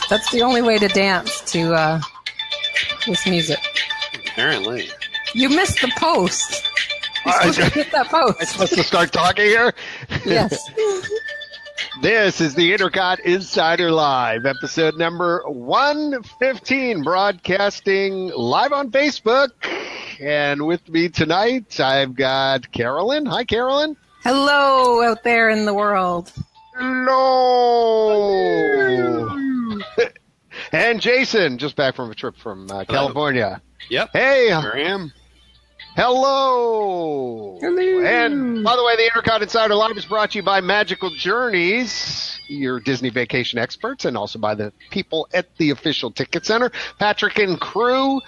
That's the only way to dance to this music. Apparently. You missed the post. You're supposed to hit that post. I'm supposed to start talking here? Yes. This is the INTERCOT Insider Live, episode number 115, broadcasting live on Facebook. And with me tonight, I've got Carolyn. Hi, Carolyn. Hello out there in the world. Hello. And Jason, just back from a trip from California. Yep. Hey. Here I am. Hello. Hello. And by the way, the INTERCOT Insider Live is brought to you by Magical Journeys, your Disney vacation experts, and also by the people at the official ticket center, Patrick and crew,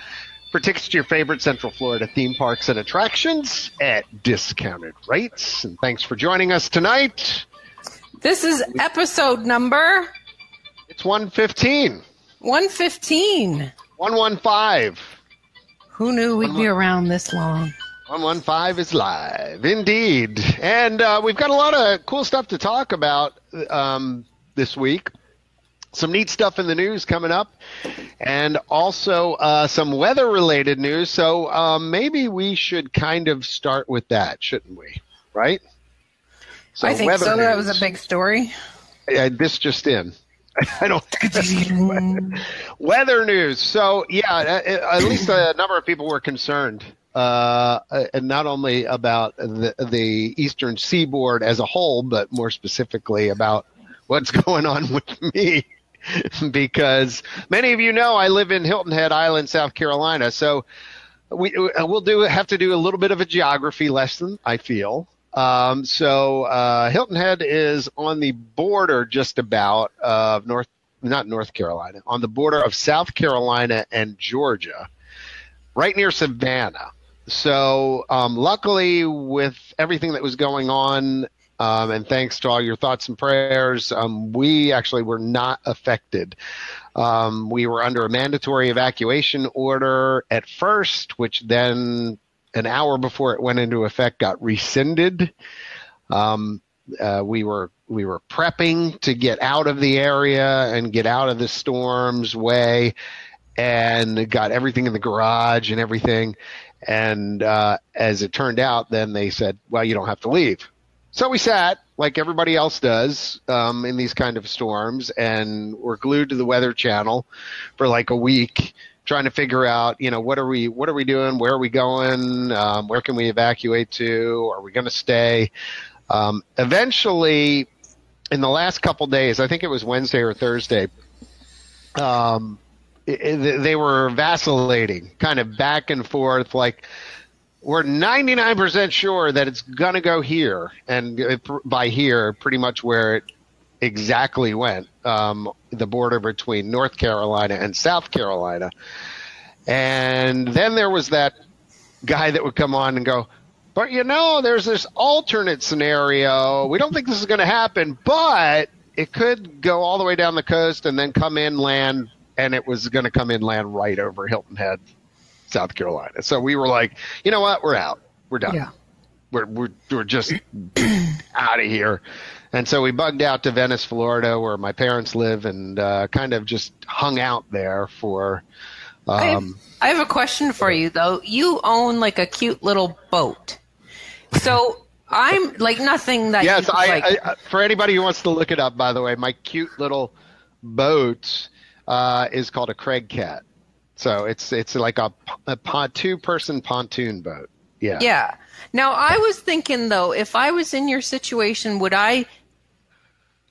for tickets to your favorite Central Florida theme parks and attractions at discounted rates. And thanks for joining us tonight. This is episode number... It's 115. 115. 115. Who knew we'd be around this long? 115 is live, indeed. And we've got a lot of cool stuff to talk about this week. Some neat stuff in the news coming up, and also some weather-related news. So maybe we should kind of start with that, shouldn't we? Right? So I think so. News. That was a big story. This just in. I don't. Weather news. So yeah, at least a number of people were concerned, and not only about the eastern seaboard as a whole, but more specifically about what's going on with me, because many of you know I live in Hilton Head Island, South Carolina. So we'll have to do a little bit of a geography lesson, I feel. Hilton Head is on the border just about of not North Carolina, on the border of South Carolina and Georgia, right near Savannah. So luckily, with everything that was going on, and thanks to all your thoughts and prayers, we actually were not affected. We were under a mandatory evacuation order at first, which then an hour before it went into effect got rescinded. We were prepping to get out of the area and get out of the storm's way, and got everything in the garage and everything. And as it turned out, then they said, well, you don't have to leave. So we sat like everybody else does in these kind of storms, and we're glued to the Weather Channel for like a week, trying to figure out, what are we doing? Where are we going? Where can we evacuate to? Are we going to stay? Eventually, in the last couple days, I think it was Wednesday or Thursday, they were vacillating, kind of back and forth, like, we're 99% sure that it's going to go here, and by here, pretty much where it exactly went, the border between North Carolina and South Carolina. And then there was that guy that would come on and go, but there's this alternate scenario. We don't think this is going to happen, but it could go all the way down the coast and then come inland, and it was going to come inland right over Hilton Head, South Carolina. So we were like, you know what? We're out. We're done. Yeah. We're just out of here. And so we bugged out to Venice, Florida, where my parents live, and kind of just hung out there for... I have a question for you, though. You own like a cute little boat. So I'm like nothing that... Yes, I for anybody who wants to look it up, by the way, my cute little boat is called a Craig Cat. So it's like a two-person pontoon boat. Yeah. Yeah. Now, I was thinking, though, if I was in your situation, would I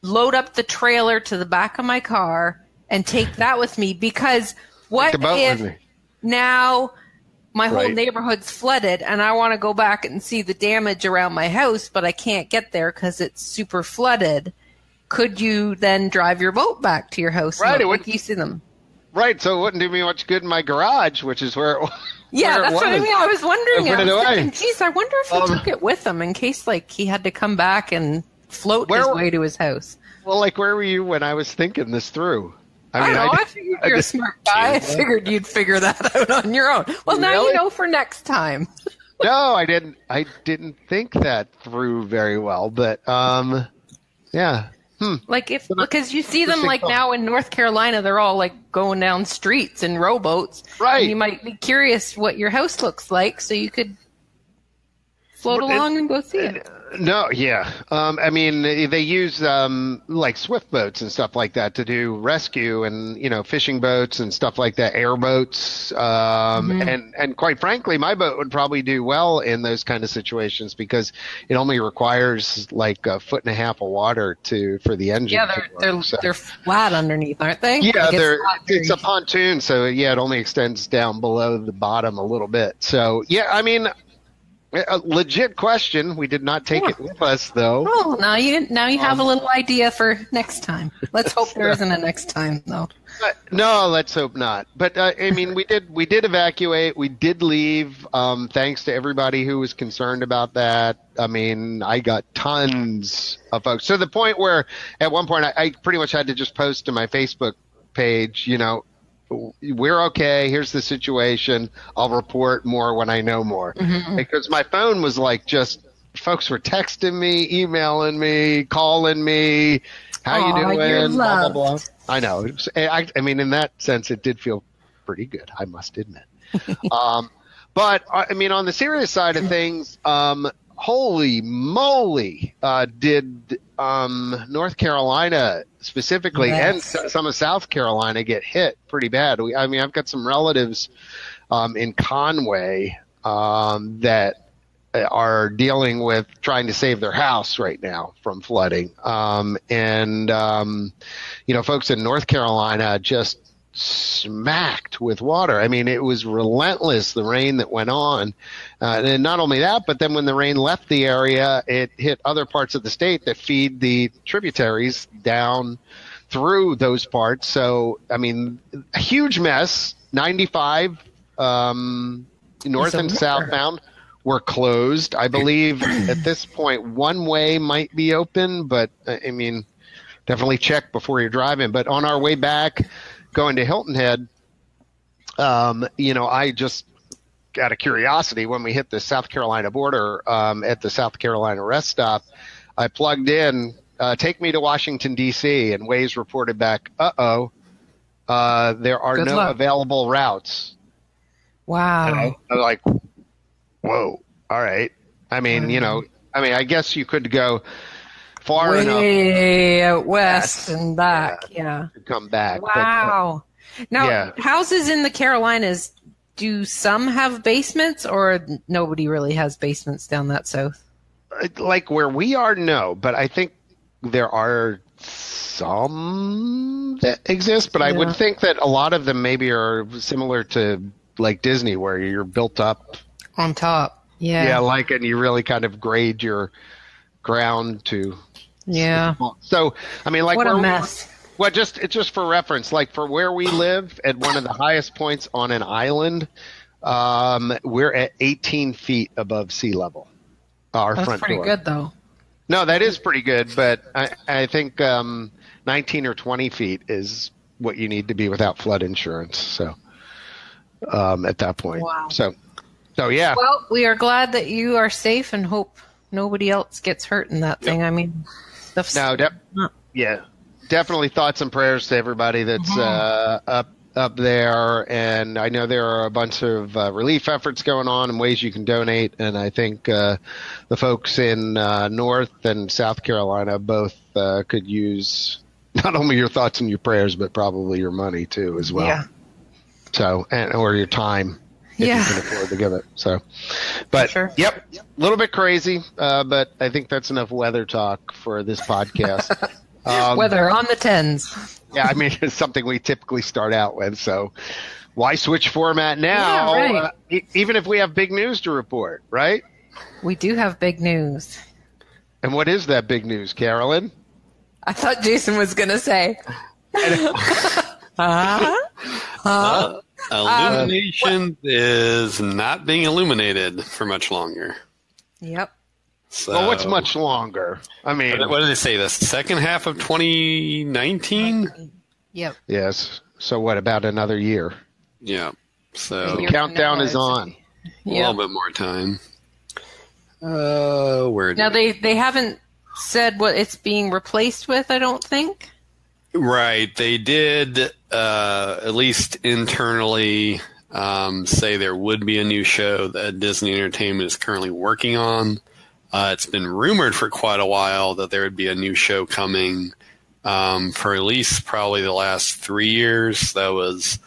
load up the trailer to the back of my car and take that with me? Because what if now my whole neighborhood's flooded and I want to go back and see the damage around my house, but I can't get there because it's super flooded? Could you then drive your boat back to your house? Right. And you see them? Right. So it wouldn't do me much good in my garage, which is where it Yeah, that's what I mean. I was wondering. I was thinking, geez, I wonder if he took it with him in case, like, he had to come back and float his way to his house. Well, like, where were you when I was thinking this through? I mean, I figured you're a smart guy. I figured you'd figure that out on your own. Well, now you know for next time. No, I didn't. I didn't think that through very well. But yeah. Like because you see them like now in North Carolina, they're all like going down streets in rowboats. Right. And you might be curious what your house looks like, so you could float along and go see it. No, yeah. I mean, they use like swift boats and stuff like that to do rescue and, fishing boats and stuff like that, airboats. And quite frankly, my boat would probably do well in those kind of situations because it only requires like a foot and a half of water for the engine. Yeah, they're flat underneath, aren't they? Yeah, it's a pontoon, so it only extends down below the bottom a little bit. So, yeah, I mean, a legit question. We did not take it with us, though. Oh, now you have a little idea for next time. Let's hope there isn't a next time, though. No, let's hope not. But I mean, we did evacuate. We did leave. Thanks to everybody who was concerned about that. I mean, I got tons of folks to the point where at one point I pretty much had to just post to my Facebook page, we're okay. Here's the situation. I'll report more when I know more. Because my phone was like folks were texting me, emailing me, calling me. How you doing? Blah, blah, blah. I know. I mean, in that sense, it did feel pretty good, I must admit. But I mean, on the serious side of things, holy moly, did North Carolina specifically and some of South Carolina get hit pretty bad. I mean, I've got some relatives in Conway that are dealing with trying to save their house right now from flooding. Folks in North Carolina just smacked with water. I mean, it was relentless, the rain that went on. And not only that, but then when the rain left the area, it hit other parts of the state that feed the tributaries down through those parts. So, I mean, a huge mess. 95 north and southbound were closed. I believe at this point, one way might be open, but I mean, definitely check before you're driving. But on our way back, going to Hilton Head, I just out of curiosity, when we hit the South Carolina border at the South Carolina rest stop, I plugged in, take me to Washington, D.C., and Waze reported back, there are no available routes. Wow. And I'm like, whoa, all right. I mean, I guess you could go far enough west and back, to come back. Wow. Now, houses in the Carolinas, do some have basements, or nobody really has basements down that south? Like where we are, no. But I think there are some that exist. But I would think that a lot of them maybe are similar to like Disney, where you're built up on top. Yeah. Yeah, and you really kind of grade your ground to. Yeah. So, I mean, like what a mess. It's just for reference. Like for where we live, at one of the highest points on an island, we're at 18 feet above sea level. That's front pretty door. Good, though. No, that is pretty good, but I think 19 or 20 feet is what you need to be without flood insurance. So at that point. Wow. So yeah. Well, we are glad that you are safe and hope nobody else gets hurt in that thing. I mean, definitely thoughts and prayers to everybody that's up there. And I know there are a bunch of relief efforts going on and ways you can donate. And I think the folks in North and South Carolina both could use not only your thoughts and your prayers, but probably your money too as well. Yeah. So, or your time. If you can afford to give it. So, but sure. Yep, a little bit crazy, but I think that's enough weather talk for this podcast. Weather on the 10s. Yeah, I mean, it's something we typically start out with. So why switch format now? Yeah, right. Even if we have big news to report, right? We do have big news. And what is that big news, Carolyn? I thought Jason was going to say. Illumination is not being illuminated for much longer. Yep. So, well, what's much longer? I mean, what did they say? The second half of 2019? Yep. Yes. So what, about another year? Yeah. So the countdown is on. A little bit more time. Now they haven't said what it's being replaced with, I don't think. Right. They did, at least internally, say there would be a new show that Disney Entertainment is currently working on. It's been rumored for quite a while that there would be a new show coming for at least probably the last 3 years. That was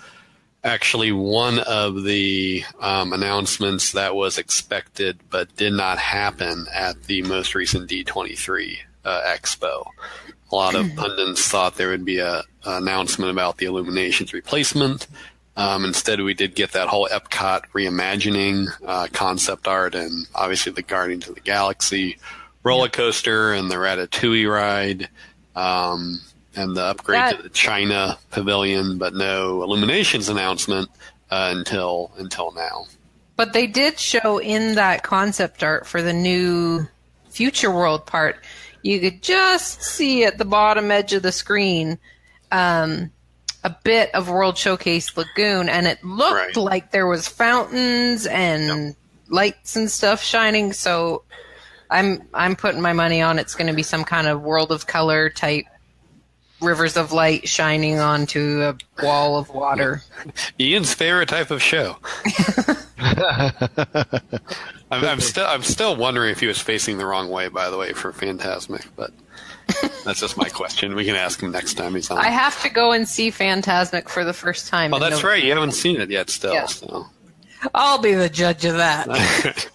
actually one of the announcements that was expected but did not happen at the most recent D23 Expo. A lot of pundits thought there would be an announcement about the Illuminations replacement. Instead, we did get that whole Epcot reimagining concept art and obviously the Guardians of the Galaxy roller coaster and the Ratatouille ride and the upgrade to the China Pavilion, but no Illuminations announcement until now. But they did show in that concept art for the new Future World part, you could just see at the bottom edge of the screen a bit of World Showcase Lagoon, and it looked like there was fountains and lights and stuff shining. So I'm putting my money on it's going to be some kind of World of Color type rivers of light shining onto a wall of water. Ian's favorite type of show. I'm still wondering if he was facing the wrong way, by the way, for Fantasmic, but that's just my question. We can ask him next time he's on. I have to go and see Fantasmic for the first time. Oh, that's right. You haven't seen it yet still. Yeah. So. I'll be the judge of that.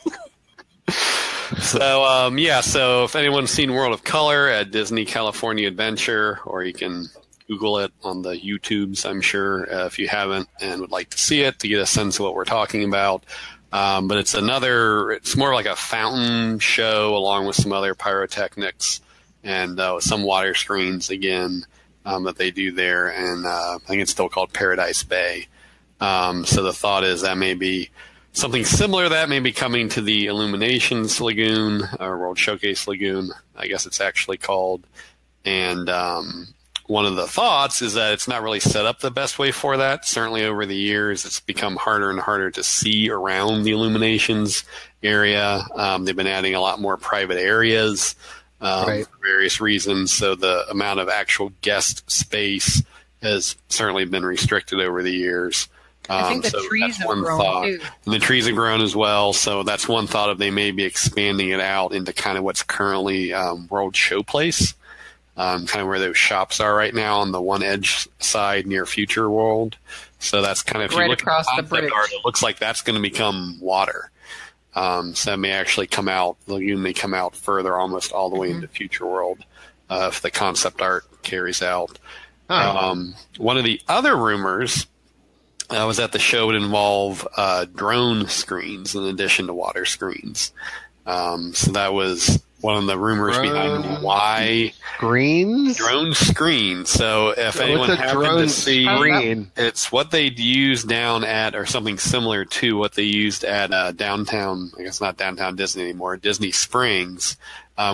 So if anyone's seen World of Color at Disney California Adventure, or you can Google it on the YouTubes, I'm sure, if you haven't and would like to see it to get a sense of what we're talking about. But it's more like a fountain show along with some other pyrotechnics and some water screens again that they do there. And I think it's still called Paradise Bay. So the thought is that maybe something similar to that may be coming to the Illuminations Lagoon, or World Showcase Lagoon, I guess it's actually called. And one of the thoughts is that it's not really set up the best way for that. Certainly over the years, it's become harder and harder to see around the Illuminations area. They've been adding a lot more private areas for various reasons. So the amount of actual guest space has certainly been restricted over the years. I think the trees have grown too. And the trees have grown as well. So that's one thought of they may be expanding it out into kind of what's currently World Showplace, kind of where those shops are right now on the one edge side near Future World. So that's kind of, if you look across at the bridge, art, it looks like that's going to become water. So it may actually come out, the lagoon may come out further, almost all the way into Future World, if the concept art carries out. One of the other rumors was that the show would involve drone screens in addition to water screens. So that was one of the rumors behind why drone screens. So if anyone happened to see, it's what they'd used down at, or something similar to what they used at downtown, I guess not downtown Disney anymore, Disney Springs,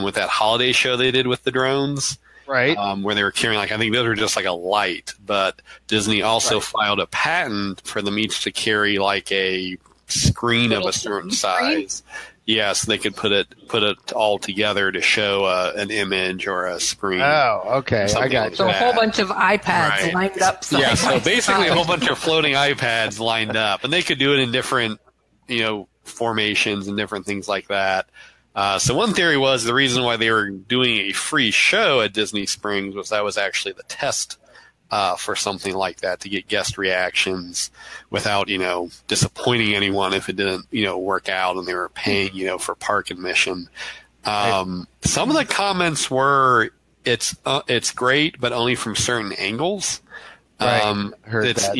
with that holiday show they did with the drones. Right. Where they were carrying, I think those were just like a light, but Disney also filed a patent for them each to carry like a screen of a certain size. Yes, they could put it all together to show an image or a screen. Oh, okay. I got you. So a whole bunch of iPads lined up. Yeah, so basically a whole bunch of floating iPads lined up. And they could do it in different, formations and different things like that. So one theory was the reason why they were doing a free show at Disney Springs was that was actually the test for something like that, to get guest reactions without, disappointing anyone if it didn't, work out and they were paying, for park admission. Some of the comments were, it's great, but only from certain angles. It's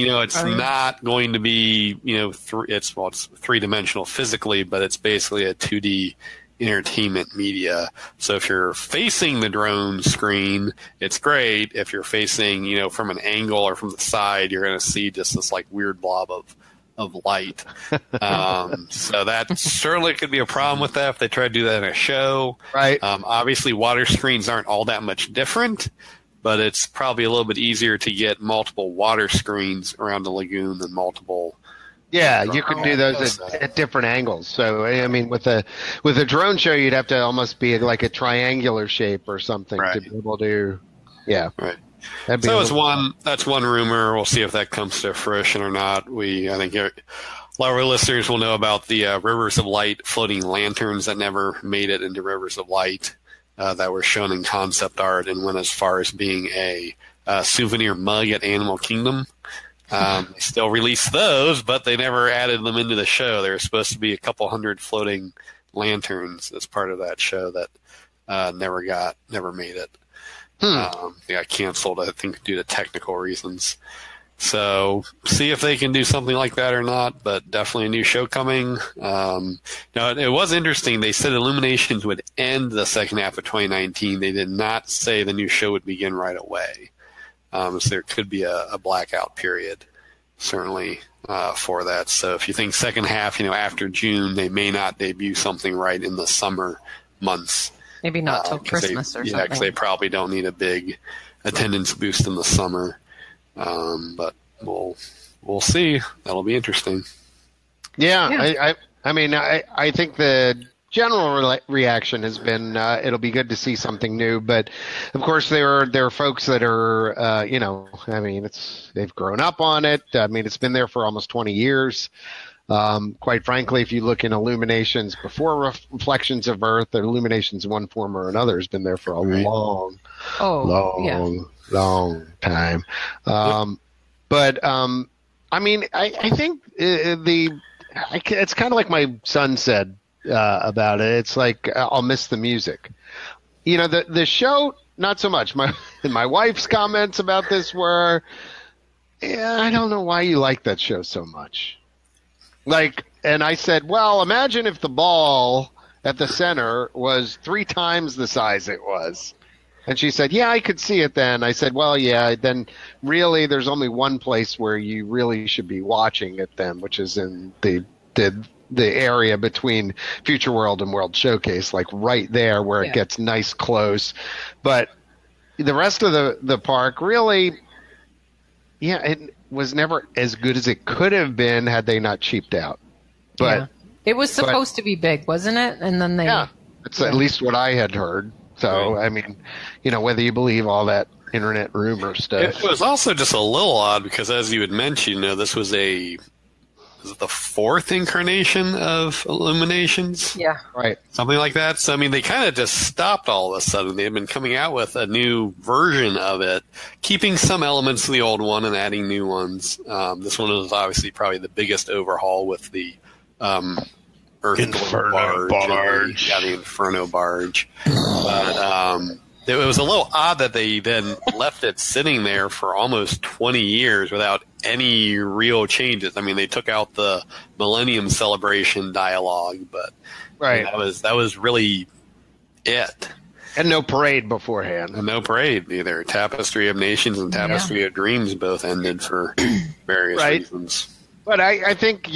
not going to be, it's three-dimensional physically, but it's basically a 2D entertainment media. So if you're facing the drone screen, it's great. If you're facing, from an angle or from the side, you're going to see just this like weird blob of light. So that certainly could be a problem with that if they try to do that in a show. Right. Obviously, water screens aren't all that much different, but it's probably a little bit easier to get multiple water screens around the lagoon than multiple Yeah, you could do those at different angles. So I mean, with a drone show, you'd have to almost be like a triangular shape or something to be able to. Yeah. Right. So that's one rumor. We'll see if that comes to fruition or not. I think a lot of our listeners will know about the Rivers of Light floating lanterns that never made it into Rivers of Light that were shown in concept art and went as far as being a souvenir mug at Animal Kingdom. They still released those, but they never added them into the show. There were supposed to be a couple hundred floating lanterns as part of that show that never made it. They got canceled, I think, due to technical reasons. So see if they can do something like that or not, but definitely a new show coming. Now, it was interesting. They said Illuminations would end the second half of 2019. They did not say the new show would begin right away. So there could be a blackout period, certainly, for that. So if you think second half, after June, they may not debut something right in the summer months. Maybe not till Christmas or something. Yeah, because they probably don't need a big attendance boost in the summer. But we'll see. That'll be interesting. Yeah. I think the general reaction has been it'll be good to see something new, but of course there are folks that are they've grown up on it. I mean, it's been there for almost 20 years. Quite frankly, if you look in Illuminations before Reflections of Earth, Illuminations in one form or another has been there for a long time. I think it's kind of like my son said about it. It's like I'll miss the music. The show, not so much. My wife's comments about this were, I don't know why you like that show so much. And I said, well, imagine if the ball at the center was 3 times the size it was. And she said, yeah, I could see it then. I said, well, yeah, then really there's only one place where you really should be watching it then, which is in the area between Future World and World Showcase, like right there where it gets nice close. But the rest of the park really, it was never as good as it could have been had they not cheaped out. But it was supposed to be big, wasn't it? And then that's at least what I had heard. So, I mean, whether you believe all that internet rumor stuff. It was also just a little odd because, as you had mentioned, this was the 4th incarnation of Illuminations? Yeah. Right. Something like that. So, I mean, they kind of just stopped all of a sudden. They've been coming out with a new version of it, keeping some elements of the old one and adding new ones. This one is obviously probably the biggest overhaul with the Earth Inferno barge. The Inferno barge. But it was a little odd that they then left it sitting there for almost 20 years without any real changes. I mean, they took out the Millennium Celebration dialogue, but that was really it. And no parade beforehand. And no parade either. Tapestry of Nations and Tapestry of Dreams both ended for various reasons. But I think,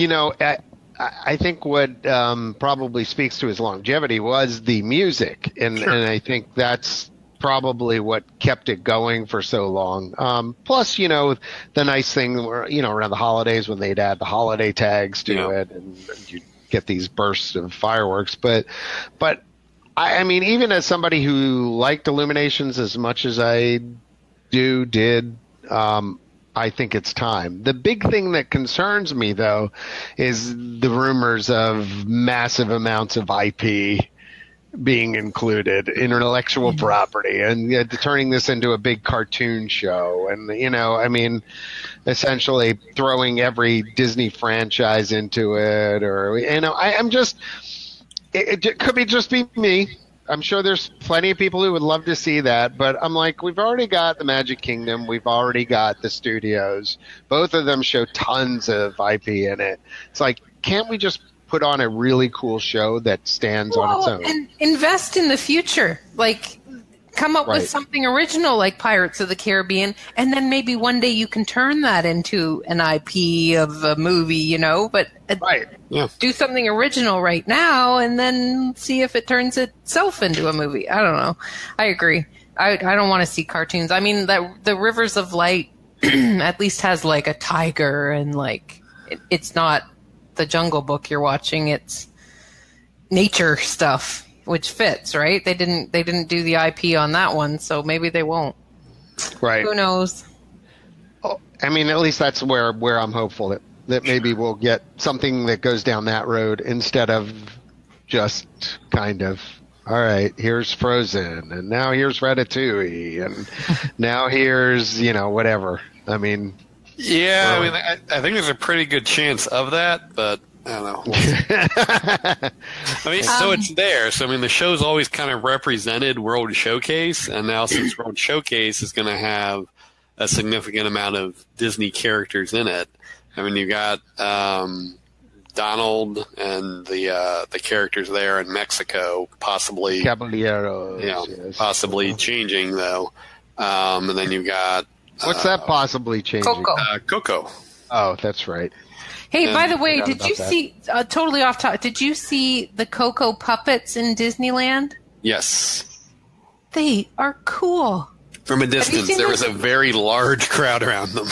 I think what probably speaks to his longevity was the music, and I think that's probably what kept it going for so long. Plus, the nice thing were, around the holidays when they'd add the holiday tags to it, and you get these bursts of fireworks. But I mean, even as somebody who liked Illuminations as much as I did. I think it's time. The big thing that concerns me, though, is the rumors of massive amounts of IP being included, intellectual property, and turning this into a big cartoon show. And, essentially throwing every Disney franchise into it. Or, I'm just – it could be just be me. I'm sure there's plenty of people who would love to see that, but I'm like, we've already got the Magic Kingdom. We've already got the studios. Both of them show tons of IP in it. It's like, can't we just put on a really cool show that stands on its own? And invest in the future. Like, come up with something original like Pirates of the Caribbean, and then maybe one day you can turn that into an IP of a movie, but do something original right now and then see if it turns itself into a movie. I don't know. I agree. I don't want to see cartoons. I mean, the Rivers of Light at least has like a tiger and like it's not the Jungle Book you're watching, it's nature stuff, which fits, right? They didn't do the IP on that one, so maybe they won't. Right. Who knows? Oh, I mean, at least that's where I'm hopeful that maybe we'll get something that goes down that road instead of just kind of, all right, here's Frozen, and now here's Ratatouille, and now here's, whatever. I mean... Yeah, I think there's a pretty good chance of that, but I don't know. So it's there. So, the show's always kind of represented World Showcase, and now since World Showcase is going to have a significant amount of Disney characters in it, you've got Donald and the characters there in Mexico, possibly Caballeros, possibly changing though, and then you've got what's that possibly changing? Coco. Oh, that's right. Hey, by the way, did you see? Totally off topic. Did you see the Coco puppets in Disneyland? Yes. They are cool. From a distance, there was a very large crowd around them.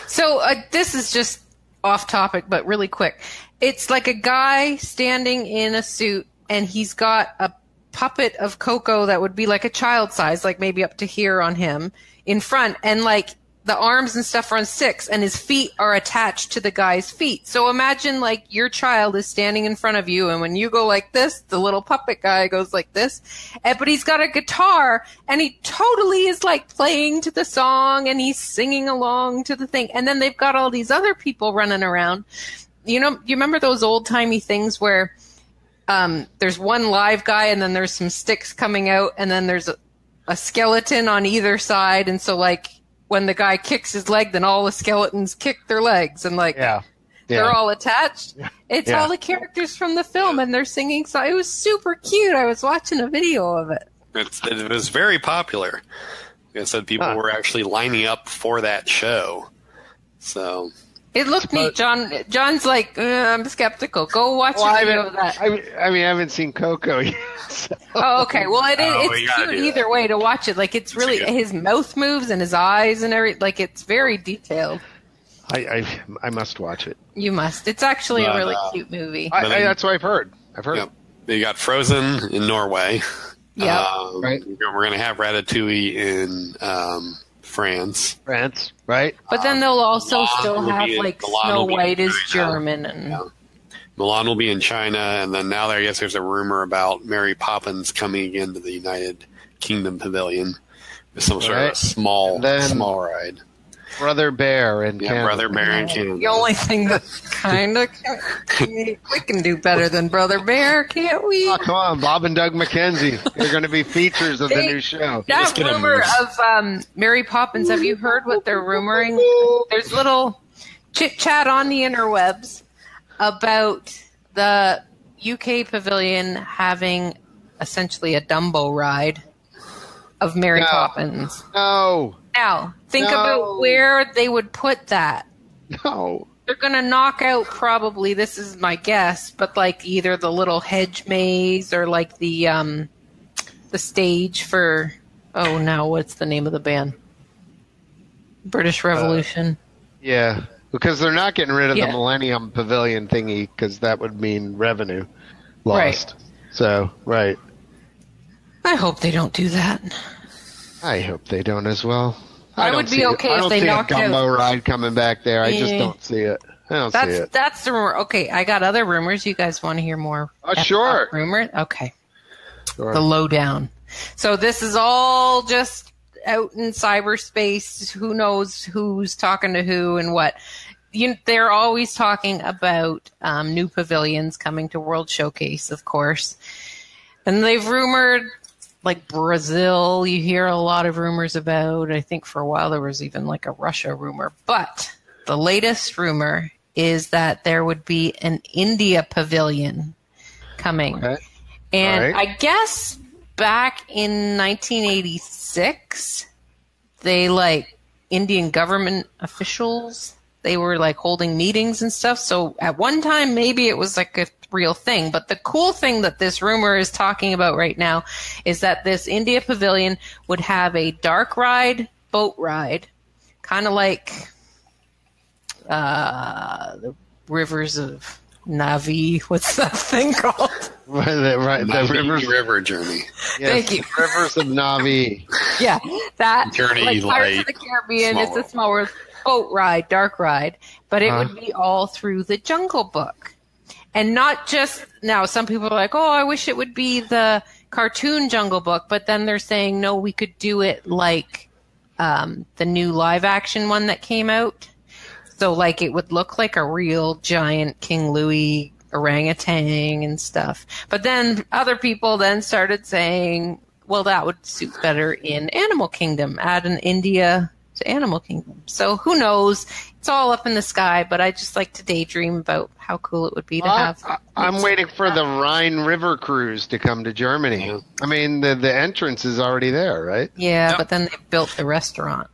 So this is just off topic, but really quick. It's like a guy standing in a suit, and he's got a puppet of Coco that would be like a child size, like maybe up to here on him in front, and like the arms and stuff are on sticks, and his feet are attached to the guy's feet. So imagine like your child is standing in front of you, and when you go like this, the little puppet guy goes like this, but he's got a guitar, and he totally is like playing to the song, and he's singing along to the thing. And then they've got all these other people running around. You remember those old-timey things where there's one live guy, and then there's some sticks coming out, and then there's a skeleton on either side, and so like when the guy kicks his leg, then all the skeletons kick their legs, and like they're all attached. It's all the characters from the film, and they're singing. So it was super cute. I was watching a video of it. It was very popular. Like I said, people were actually lining up for that show. So it looked neat. John's like, I'm skeptical. Go watch a video of that. I haven't seen Coco yet. So. Oh, okay. Well, it's cute either way to watch it. Like, it's really his mouth moves and his eyes and everything. Like, it's very detailed. I must watch it. You must. It's actually a really cute movie. That's what I've heard. You got Frozen in Norway. Yeah. Right. We're going to have Ratatouille in France, right? But then they'll also still have like Snow White is German, and Milan will be in China, and then now I guess there's a rumor about Mary Poppins coming again to the United Kingdom Pavilion with some sort of small ride. Brother Bear in Canada. Brother Bear in Canada. The only thing that kind of we can do better than Brother Bear, can't we? Oh, come on, Bob and Doug McKenzie. They're going to be features of the new show. That rumor of Mary Poppins, have you heard what they're rumoring? There's little chit-chat on the interwebs about the UK pavilion having essentially a Dumbo ride of Mary Poppins. No. Now, think about where they would put that. No. They're going to knock out probably, this is my guess, but like either the little hedge maze or like the stage for, what's the name of the band? British Revolution. Yeah, because they're not getting rid of the Millennium Pavilion thingy because that would mean revenue lost. Right. So, right. I hope they don't do that. I hope they don't as well. I would be okay if they knocked out. I don't see a Dumbo ride coming back there. I just don't see it. I don't see it. That's the rumor. Okay, I got other rumors. You guys want to hear more? Sure. Rumor? Okay. Sure. The lowdown. So this is all just out in cyberspace. Who knows who's talking to who and what. They're always talking about new pavilions coming to World Showcase, of course. And they've rumored, like Brazil, you hear a lot of rumors about. I think for a while there was even like a Russia rumor. But the latest rumor is that there would be an India pavilion coming. Okay. And I guess back in 1986, Indian government officials, they were like holding meetings and stuff. So at one time, maybe it was like a real thing. But the cool thing that this rumor is talking about right now is that this India pavilion would have a dark ride, boat ride, kind of like the rivers of Navi. What's that thing called? The river journey. Yes, Thank you. Rivers of Navi. Yeah, that Journey, like Pirates of like, the Caribbean. Small It's World. a small world boat ride, dark ride, but it would be all through the Jungle Book, and not just now. Some people are like, "Oh, I wish it would be the cartoon Jungle Book," but then they're saying, "No, we could do it like the new live action one that came out." So, like, it would look like a real giant King Louis orangutan and stuff. But then other people then started saying, well, that would suit better in Animal Kingdom. Add an India to Animal Kingdom. So who knows? It's all up in the sky, but I just like to daydream about how cool it would be to have. I'm waiting for the Rhine River cruise to come to Germany. I mean, the entrance is already there, right? Yeah, but then they built the restaurant.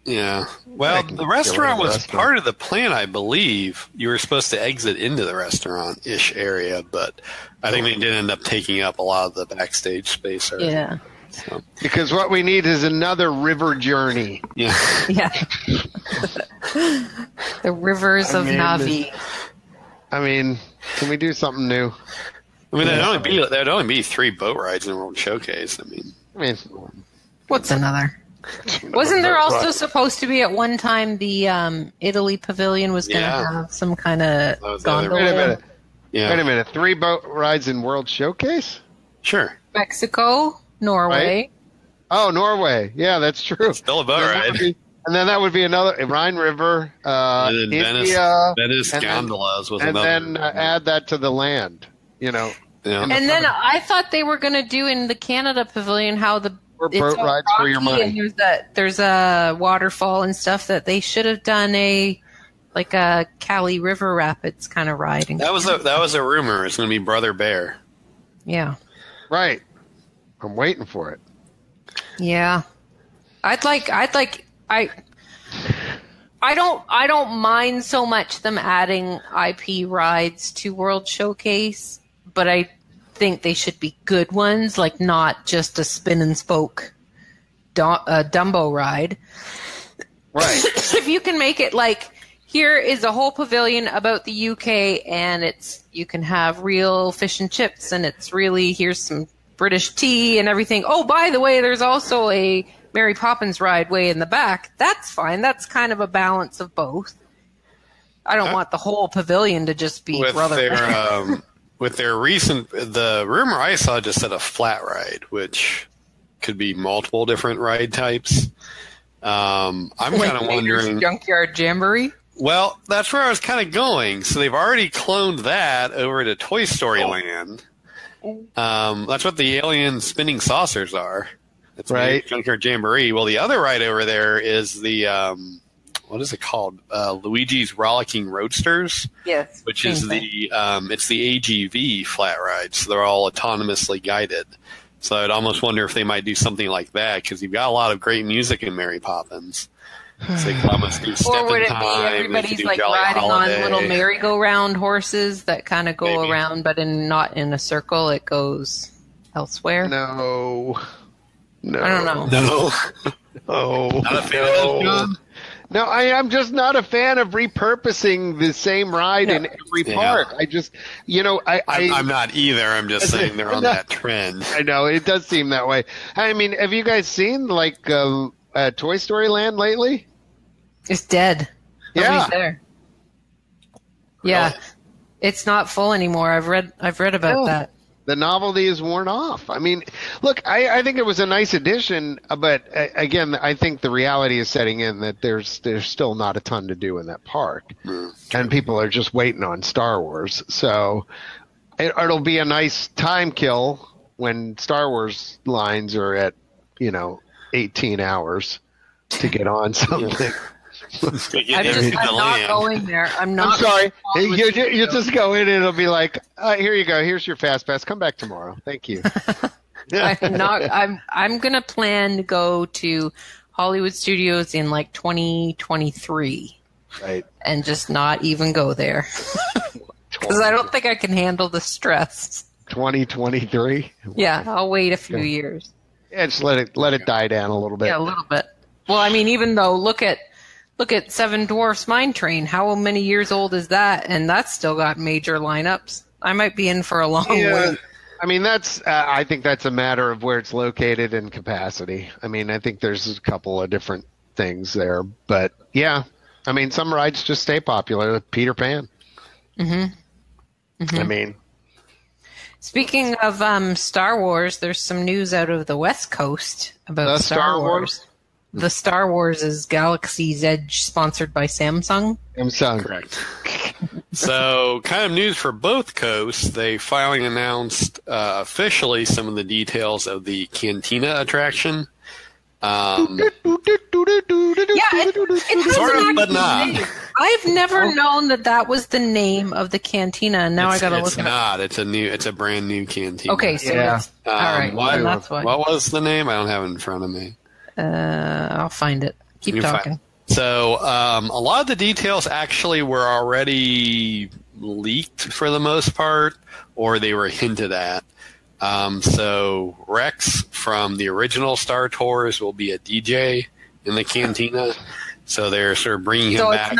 Yeah. Well, the restaurant was part of the plan, I believe. You were supposed to exit into the restaurant-ish area, but I think they did end up taking up a lot of the backstage space. Yeah. So. Because what we need is another river journey. Yeah. Yeah. The rivers of Navi. I mean, can we do something new? I mean, there'd only be 3 boat rides in the World Showcase. I mean, What's another? Wasn't there also supposed to be at one time the Italy Pavilion was going to have some kind of gondola? Wait a minute. Yeah. Wait a minute. 3 boat rides in World Showcase? Sure. Mexico, Norway. Right? Oh, Norway. Yeah, that's true. Still a boat ride. And then that would be another Rhine River, and then India, Venice gondolas was another. And then add that to the land. You know. Yeah. And then I thought they were going to do in the Canada Pavilion how the Or boat rides for your money. And there's a waterfall and stuff that they should have done a Cali River Rapids kind of ride. That was a rumor. It's going to be Brother Bear. Yeah. Right. I'm waiting for it. Yeah. I don't mind so much them adding IP rides to World Showcase, but I think they should be good ones, like not just a spin and spoke Dumbo ride. Right. If you can make it like, here is a whole pavilion about the UK, and you can have real fish and chips, and it's really, here's some British tea and everything. Oh, by the way, there's also a Mary Poppins ride way in the back. That's fine. That's kind of a balance of both. I don't want the whole pavilion to just be with their recent, the rumor I saw just said a flat ride, which could be multiple different ride types. I'm kind of wondering. Junkyard Jamboree? Well, that's where I was kind of going. So they've already cloned that over to Toy Story Land. That's what the alien spinning saucers are. That's right. Junkyard Jamboree. Well, the other ride over there is the what is it called? Luigi's Rollicking Roadsters. Yes. Which is it's the AGV flat ride. So they're all autonomously guided. So I'd almost wonder if they might do something like that, because you've got a lot of great music in Mary Poppins. So they could almost do Step Or would in it Time, be everybody's like Jolly riding Holiday. on little merry-go-round horses that kind of go Maybe. around, but not in a circle? It goes elsewhere. No. I don't know. No. Oh. Not a fan of that, John? No, I'm just not a fan of repurposing the same ride in every park. I just, I'm not either. I'm just saying they're on that trend. I know, it does seem that way. I mean, have you guys seen, Toy Story Land lately? It's dead. Nobody's there. Yeah. Really? It's not full anymore. I've read about that. The novelty is worn off. I mean, look, I think it was a nice addition, but again, I think the reality is setting in that there's still not a ton to do in that park, and people are just waiting on Star Wars. So it'll be a nice time kill when Star Wars lines are at 18 hours to get on something. I'm not going there. I'm sorry. You just go in and it'll be like, here you go. Here's your fast pass. Come back tomorrow. Thank you. I'm gonna plan to go to Hollywood Studios in 2023, right? And just not even go there because I don't think I can handle the stress. 2023. Yeah, I'll wait a few years. Yeah, just let it die down a little bit. Yeah, a little bit. Well, I mean, even though look at Look at Seven Dwarfs Mine Train. How many years old is that? And that's still got major lineups. I might be in for a long wait. I mean, I think that's a matter of where it's located and capacity. I mean, I think there's a couple of different things there. But, yeah, I mean, some rides just stay popular. Peter Pan. I mean. Speaking of Star Wars, there's some news out of the West Coast about Star Wars. The Star Wars is Galaxy's Edge, sponsored by Samsung. Correct. So, kind of news for both coasts. They finally announced officially some of the details of the Cantina attraction. It has sort an of, but actual not. name. I've never known that was the name of the Cantina, and now I got to look it up. It's a brand new Cantina. Okay, so it's, all right. That's why. What was the name? I don't have it in front of me. I'll find it. Keep talking. So a lot of the details actually were already leaked for the most part, or they were hinted at. So Rex from the original Star Tours will be a DJ in the Cantina. So they're sort of bringing him back as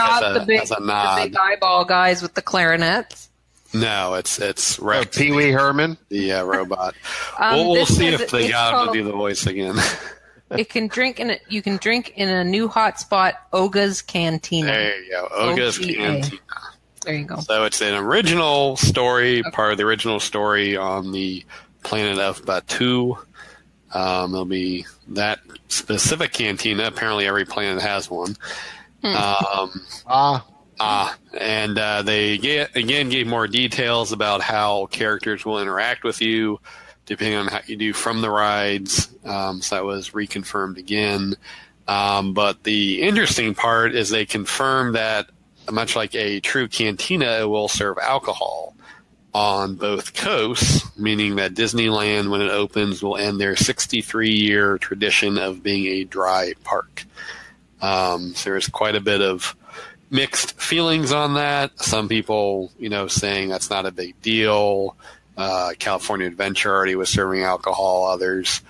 a nod. The big eyeball guys with the clarinets. No, it's Rex. Pee Wee Herman? The robot. We'll see if they got him to do the voice again. You can drink in a new hotspot, Oga's Cantina. There you go, Oga's Cantina. There you go. So it's an original story, part of the original story on the planet of Batu. It'll be that specific cantina. Apparently, every planet has one. And they gave more details about how characters will interact with you, depending on how you do from the rides. So that was reconfirmed again. But the interesting part is they confirmed that, much like a true cantina, it will serve alcohol on both coasts, meaning that Disneyland, when it opens, will end their 63-year tradition of being a dry park. So there's quite a bit of mixed feelings on that. Some people, saying that's not a big deal. California Adventure already was serving alcohol. Others,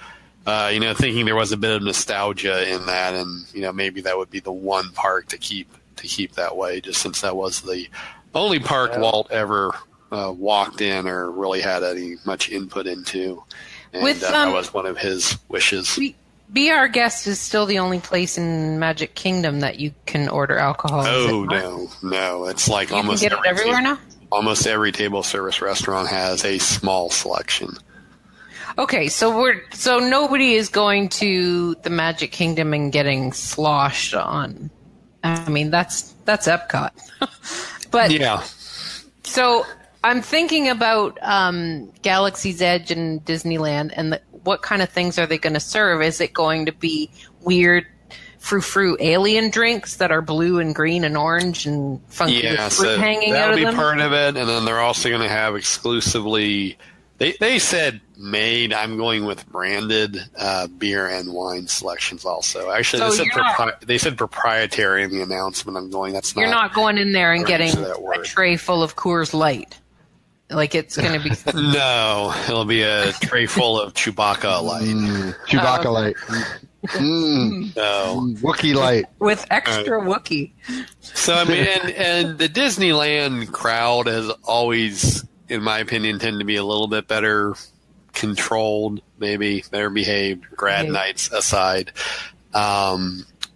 thinking there was a bit of nostalgia in that, and maybe that would be the one park to keep that way, just since that was the only park Walt ever walked in or really had any much input into, and that was one of his wishes. Be Our Guest is still the only place in Magic Kingdom that you can order alcohol. Oh no! It's like almost you can get it everywhere now. Almost every table service restaurant has a small selection. Okay, so nobody is going to the Magic Kingdom and getting sloshed on. I mean, that's Epcot. But yeah. So I'm thinking about Galaxy's Edge and Disneyland, and what kind of things are they going to serve? Is it going to be weird frou-frou alien drinks that are blue and green and orange and funky with fruit hanging out of them? That'll be part of it, and then they're also going to have exclusively. They said made. I'm going with branded beer and wine selections also. Actually, they said proprietary in the announcement. I'm going. That's not. You're not going in there and getting a tray full of Coors Light. Like it's going to be. No, it'll be a tray full of Chewbacca Light. Chewbacca Light. No. Wookiee Light. With extra Wookiee. So, I mean, and the Disneyland crowd has always, in my opinion, tend to be a little bit better controlled, maybe better behaved, grad nights aside.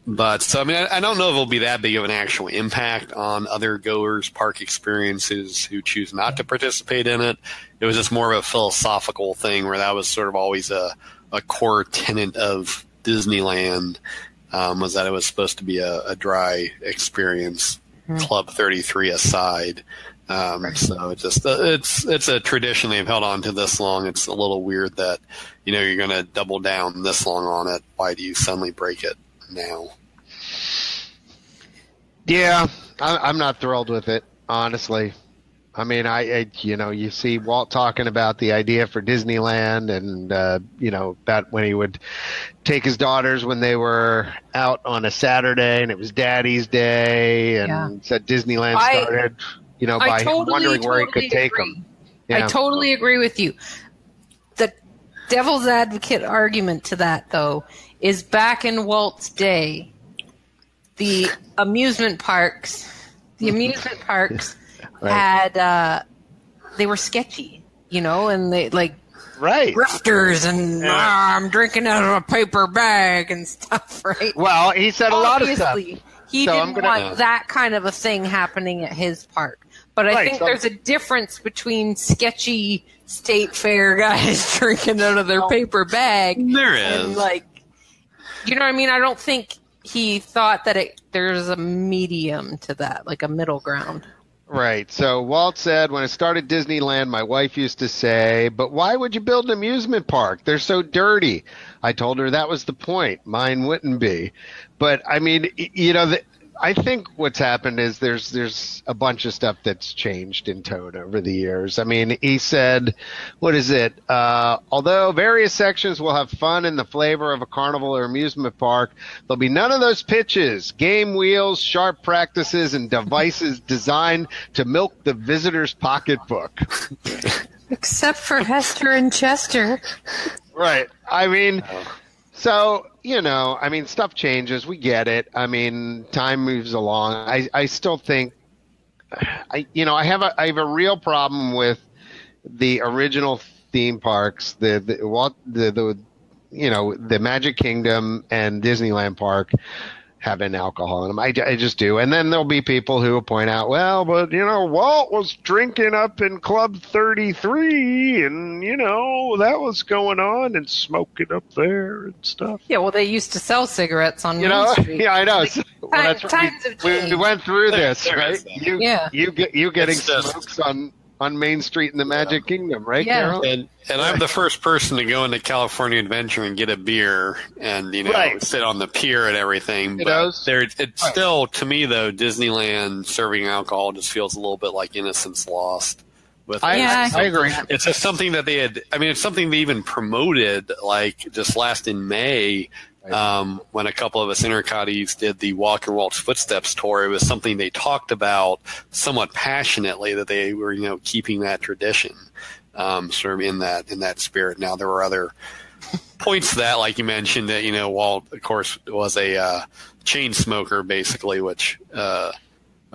But so, I mean, I don't know if it'll be that big of an actual impact on other goers' park experiences who choose not to participate in it. It was just more of a philosophical thing where that was sort of always a core tenet of Disneyland, was that it was supposed to be a dry experience, Club 33 aside. So it's a tradition they've held on to this long. It's a little weird that, you're going to double down this long on it. Why do you suddenly break it now? Yeah, I'm not thrilled with it, honestly. I mean, you see Walt talking about the idea for Disneyland and, about when he would take his daughters when they were out on a Saturday and it was Daddy's Day and said Disneyland started, by him wondering where he could take them. I totally agree with you. The devil's advocate argument to that, though, is back in Walt's day, the amusement parks Right. had they were sketchy, and they like Right. grifters and I'm drinking out of a paper bag and stuff, right? Well, he said a lot of stuff. He So didn't want that kind of a thing happening at his park. But I think there's a difference between sketchy state fair guys drinking out of their paper bag. There is. And you know what I mean? I don't think he thought that there's a medium to that, like a middle ground. Right. So Walt said, when I started Disneyland, my wife used to say, but why would you build an amusement park? They're so dirty. I told her that was the point. Mine wouldn't be. But, I mean, I think what's happened is there's a bunch of stuff that's changed in tone over the years. I mean, he said, what is it? Although various sections will have fun and the flavor of a carnival or amusement park, there'll be none of those pitches, game wheels, sharp practices, and devices designed to milk the visitor's pocketbook. Except for Hester and Chester. Right. I mean... So, stuff changes. We get it. I mean, time moves along. I still think, I have a real problem with the original theme parks, the Magic Kingdom and Disneyland Park having alcohol in them. I just do. And then there'll be people who will point out, well, but, Walt was drinking up in Club 33 and, that was going on and smoking up there and stuff. Yeah, well, they used to sell cigarettes on Main Street. Yeah, I know. Times have changed. We went through this, right? You getting just smokes on Main Street in the Magic Kingdom, right, Yeah. Carolyn? And I'm the first person to go into California Adventure and get a beer and sit on the pier and everything. But it's still, to me though, Disneyland serving alcohol just feels a little bit like Innocence Lost. I agree. It's just something that they had. I mean, it's something they even promoted like just last in May. When a couple of us INTERCOTties did the Walk in Walt's Footsteps tour, it was something they talked about somewhat passionately, that they were, keeping that tradition, sort of in that spirit. Now, there were other points to that, like you mentioned, that, Walt, of course, was a chain smoker, basically, which, of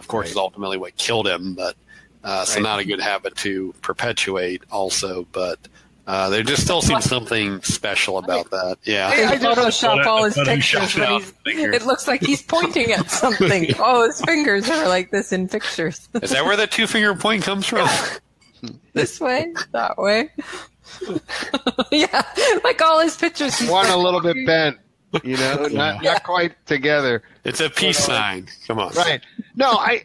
course, is ultimately what killed him, but so not a good habit to perpetuate also, but there just still seems something special about that. Yeah. I Photoshop all his pictures, but it looks like he's pointing at something. All his fingers are like this in pictures. Is that where the 2-finger point comes from? This way, that way. Yeah, like all his pictures. One a little bit bent, not quite together. It's a peace sign. Come on. Right. No, I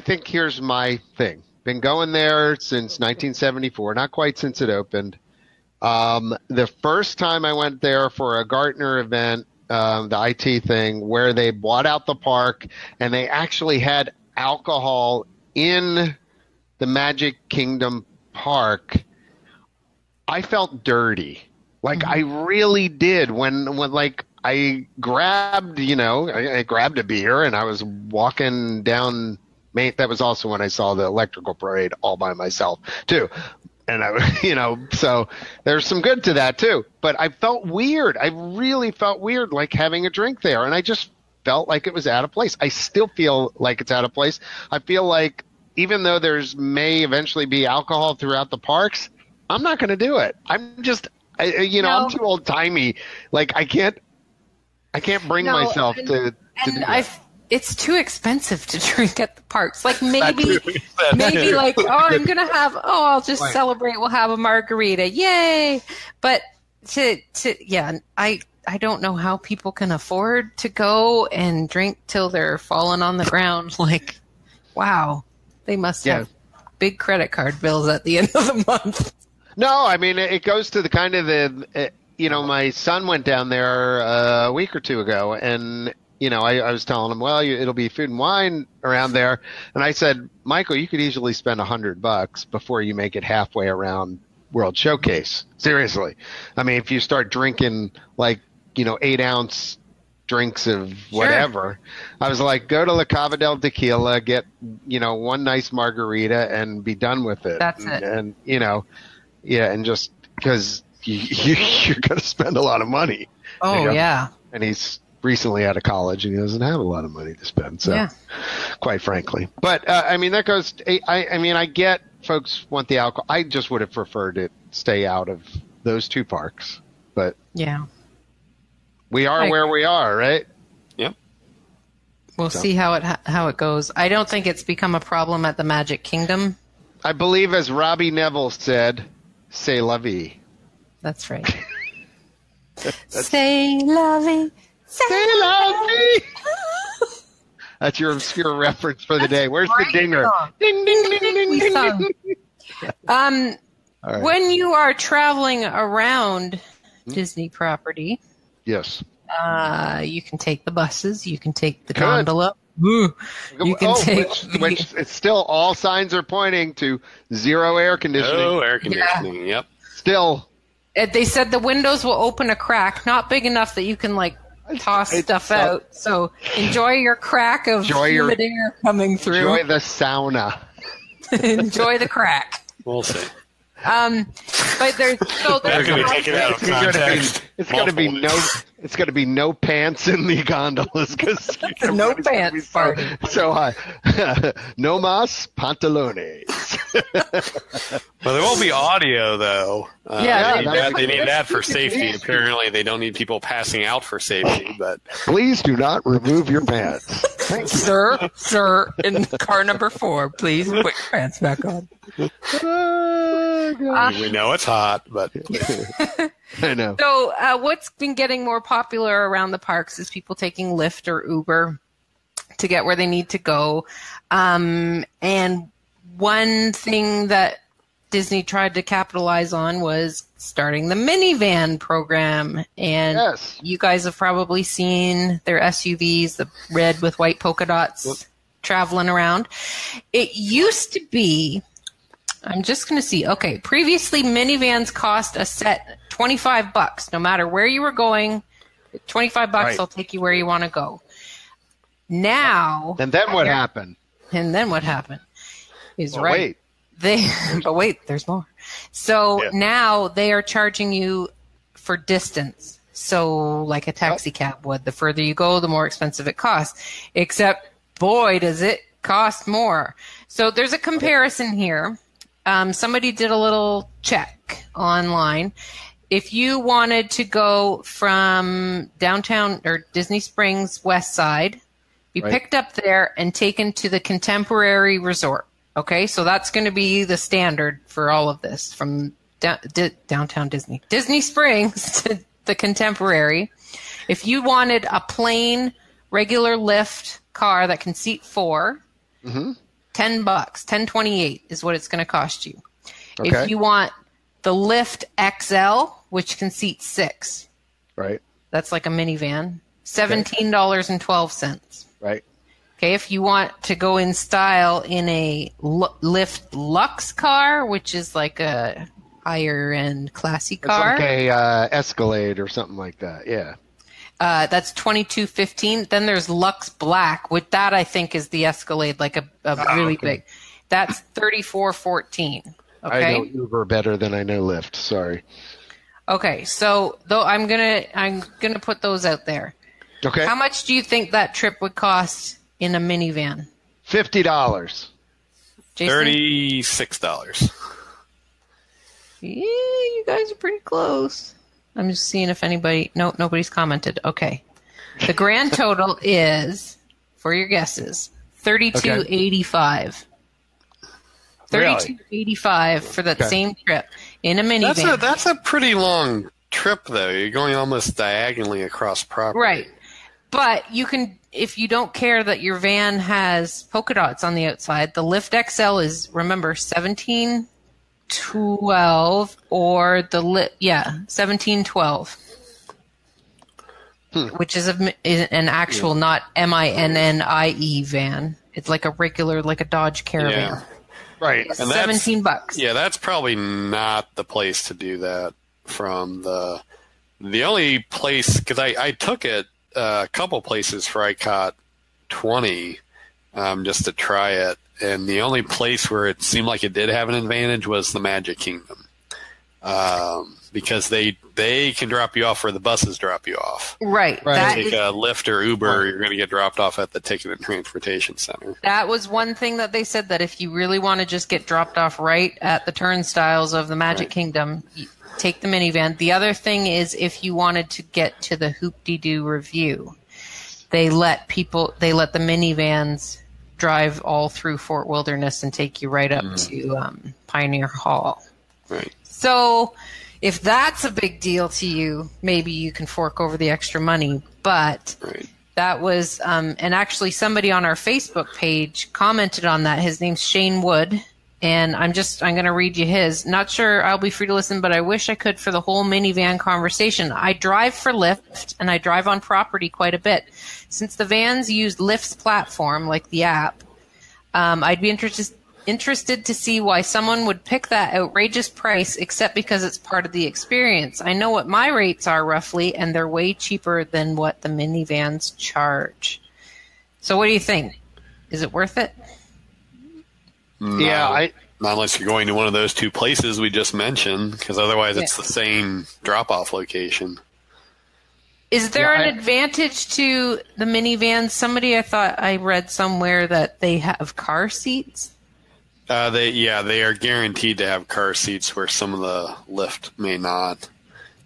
think here's my thing. Been going there since 1974, not quite since it opened. The first time I went there for a Gartner event, the IT thing, where they bought out the park and they actually had alcohol in the Magic Kingdom park, I felt dirty. Like I really did when I grabbed, I grabbed a beer and I was walking down that was also when I saw the electrical parade all by myself too. And so there's some good to that too. But I felt weird. I really felt weird, like having a drink there. And I just felt like it was out of place. I still feel like it's out of place. I feel like even though may eventually be alcohol throughout the parks, I'm not going to do it. I'm just, I'm too old timey. Like I can't bring myself to do that. It's too expensive to drink at the parks. Like maybe like, I'll just celebrate. We'll have a margarita. Yay. But I don't know how people can afford to go and drink till they're falling on the ground. Like, wow, they must have big credit card bills at the end of the month. No, I mean, it goes to the kind of my son went down there a week or two ago and, I was telling him, well, it'll be food and wine around there. And I said, Michael, you could easily spend $100 before you make it halfway around World Showcase. Seriously. I mean, if you start drinking 8-ounce drinks of whatever, I was like, go to La Cava del Tequila, get, one nice margarita and be done with it. That's it. And and just because you're going to spend a lot of money. Oh, yeah. And he's recently out of college and he doesn't have a lot of money to spend. So, quite frankly, but I mean that goes. I mean, I get folks want the alcohol. I just would have preferred it stay out of those two parks, but we are where we are, right? Yep. We'll see how it goes. I don't think it's become a problem at the Magic Kingdom. I believe, as Robbie Neville said, "C'est la vie." That's right. C'est la vie. C'est la vie. That's your obscure reference for the day. Where's the dinger? Ding, ding, ding, ding, ding, ding. Right. When you are traveling around Disney property, yes, you can take the buses. You can take the gondola. You can which it's still all signs are pointing to zero air conditioning. No air conditioning. Yep. Still, they said the windows will open a crack, not big enough that you can toss stuff out. So enjoy your crack of humid air coming through. Enjoy the sauna. Enjoy the crack. We'll see. But there's going to be taken out of context. It's going to be no pants in the gondolas because no pants party. So high. No mas pantalones. Well, there won't be audio though. They need that for safety. Apparently, they don't need people passing out for safety. But please do not remove your pants. Thank you. Sir, in car number 4, please put your pants back on. We know it's hot, but I know. So, what's been getting more popular around the parks is people taking Lyft or Uber to get where they need to go. And one thing that Disney tried to capitalize on was starting the minivan program. And you guys have probably seen their SUVs, the red with white polka dots, traveling around. It used to be, I'm just going to see. Okay, previously minivans cost a set $25. No matter where you were going, $25 will take you where you want to go. Now, and then what happened? He's right. But wait, there's more. So now they are charging you for distance. So like a taxi cab would. The further you go, the more expensive it costs. Except, boy, does it cost more. So there's a comparison here. Somebody did a little check online. If you wanted to go from downtown or Disney Springs West Side, be picked up there and taken to the Contemporary Resort. Okay, so that's going to be the standard for all of this, from downtown Disney Springs to the Contemporary. If you wanted a plain, regular Lyft car that can seat 4, $10, $10.28 is what it's going to cost you. Okay. If you want the Lyft XL, which can seat 6, that's like a minivan, $17.12. Right. Okay, if you want to go in style in a Lyft Lux car, which is like a higher end classy car, it's like a Escalade or something like that. Yeah. That's $22.15. Then there's Lux Black. With that, I think is the Escalade, like a really big. That's $34.14. Okay. I know Uber better than I know Lyft. Sorry. Okay, so though I'm gonna put those out there. Okay. How much do you think that trip would cost in a minivan? $50. Jason? $36. Yeah, you guys are pretty close. I'm just seeing if nobody's commented. Okay. The grand total is, for your guesses, $32.85. $32.85 for that same trip in a minivan. That's a pretty long trip, though. You're going almost diagonally across property. Right. But you can, if you don't care that your van has polka dots on the outside, the Lyft XL is, remember, $17.12 or $17.12, which is an actual, not MINNIE van. It's like a regular, like a Dodge Caravan. Yeah. Right. And $17. Yeah, that's probably not the place to do that from. The only place, because I took it a couple places for ICOT 20 just to try it, and the only place where it seemed like it did have an advantage was the Magic Kingdom. because they can drop you off where the buses drop you off. Right. That take a Lyft or Uber, you're going to get dropped off at the Ticket and Transportation Center. That was one thing that they said, that if you really want to just get dropped off right at the turnstiles of the Magic Kingdom, take the minivan. The other thing is, if you wanted to get to the Hoop-de-Doo review, they let the minivans drive all through Fort Wilderness and take you right up to Pioneer Hall. Right. So if that's a big deal to you, maybe you can fork over the extra money. But that was, and actually somebody on our Facebook page commented on that. His name's Shane Wood. And I'm going to read you his. Not sure I'll be free to listen, but I wish I could for the whole minivan conversation. I drive for Lyft, and I drive on property quite a bit. Since the vans use Lyft's platform, like the app, I'd be interested to see why someone would pick that outrageous price, except because it's part of the experience. I know what my rates are roughly, and they're way cheaper than what the minivans charge. So what do you think? Is it worth it? Yeah, not unless you're going to one of those two places we just mentioned, because otherwise it's the same drop-off location. Is there an advantage to the minivans? I thought I read somewhere that they have car seats. They are guaranteed to have car seats, where some of the Lyft may not.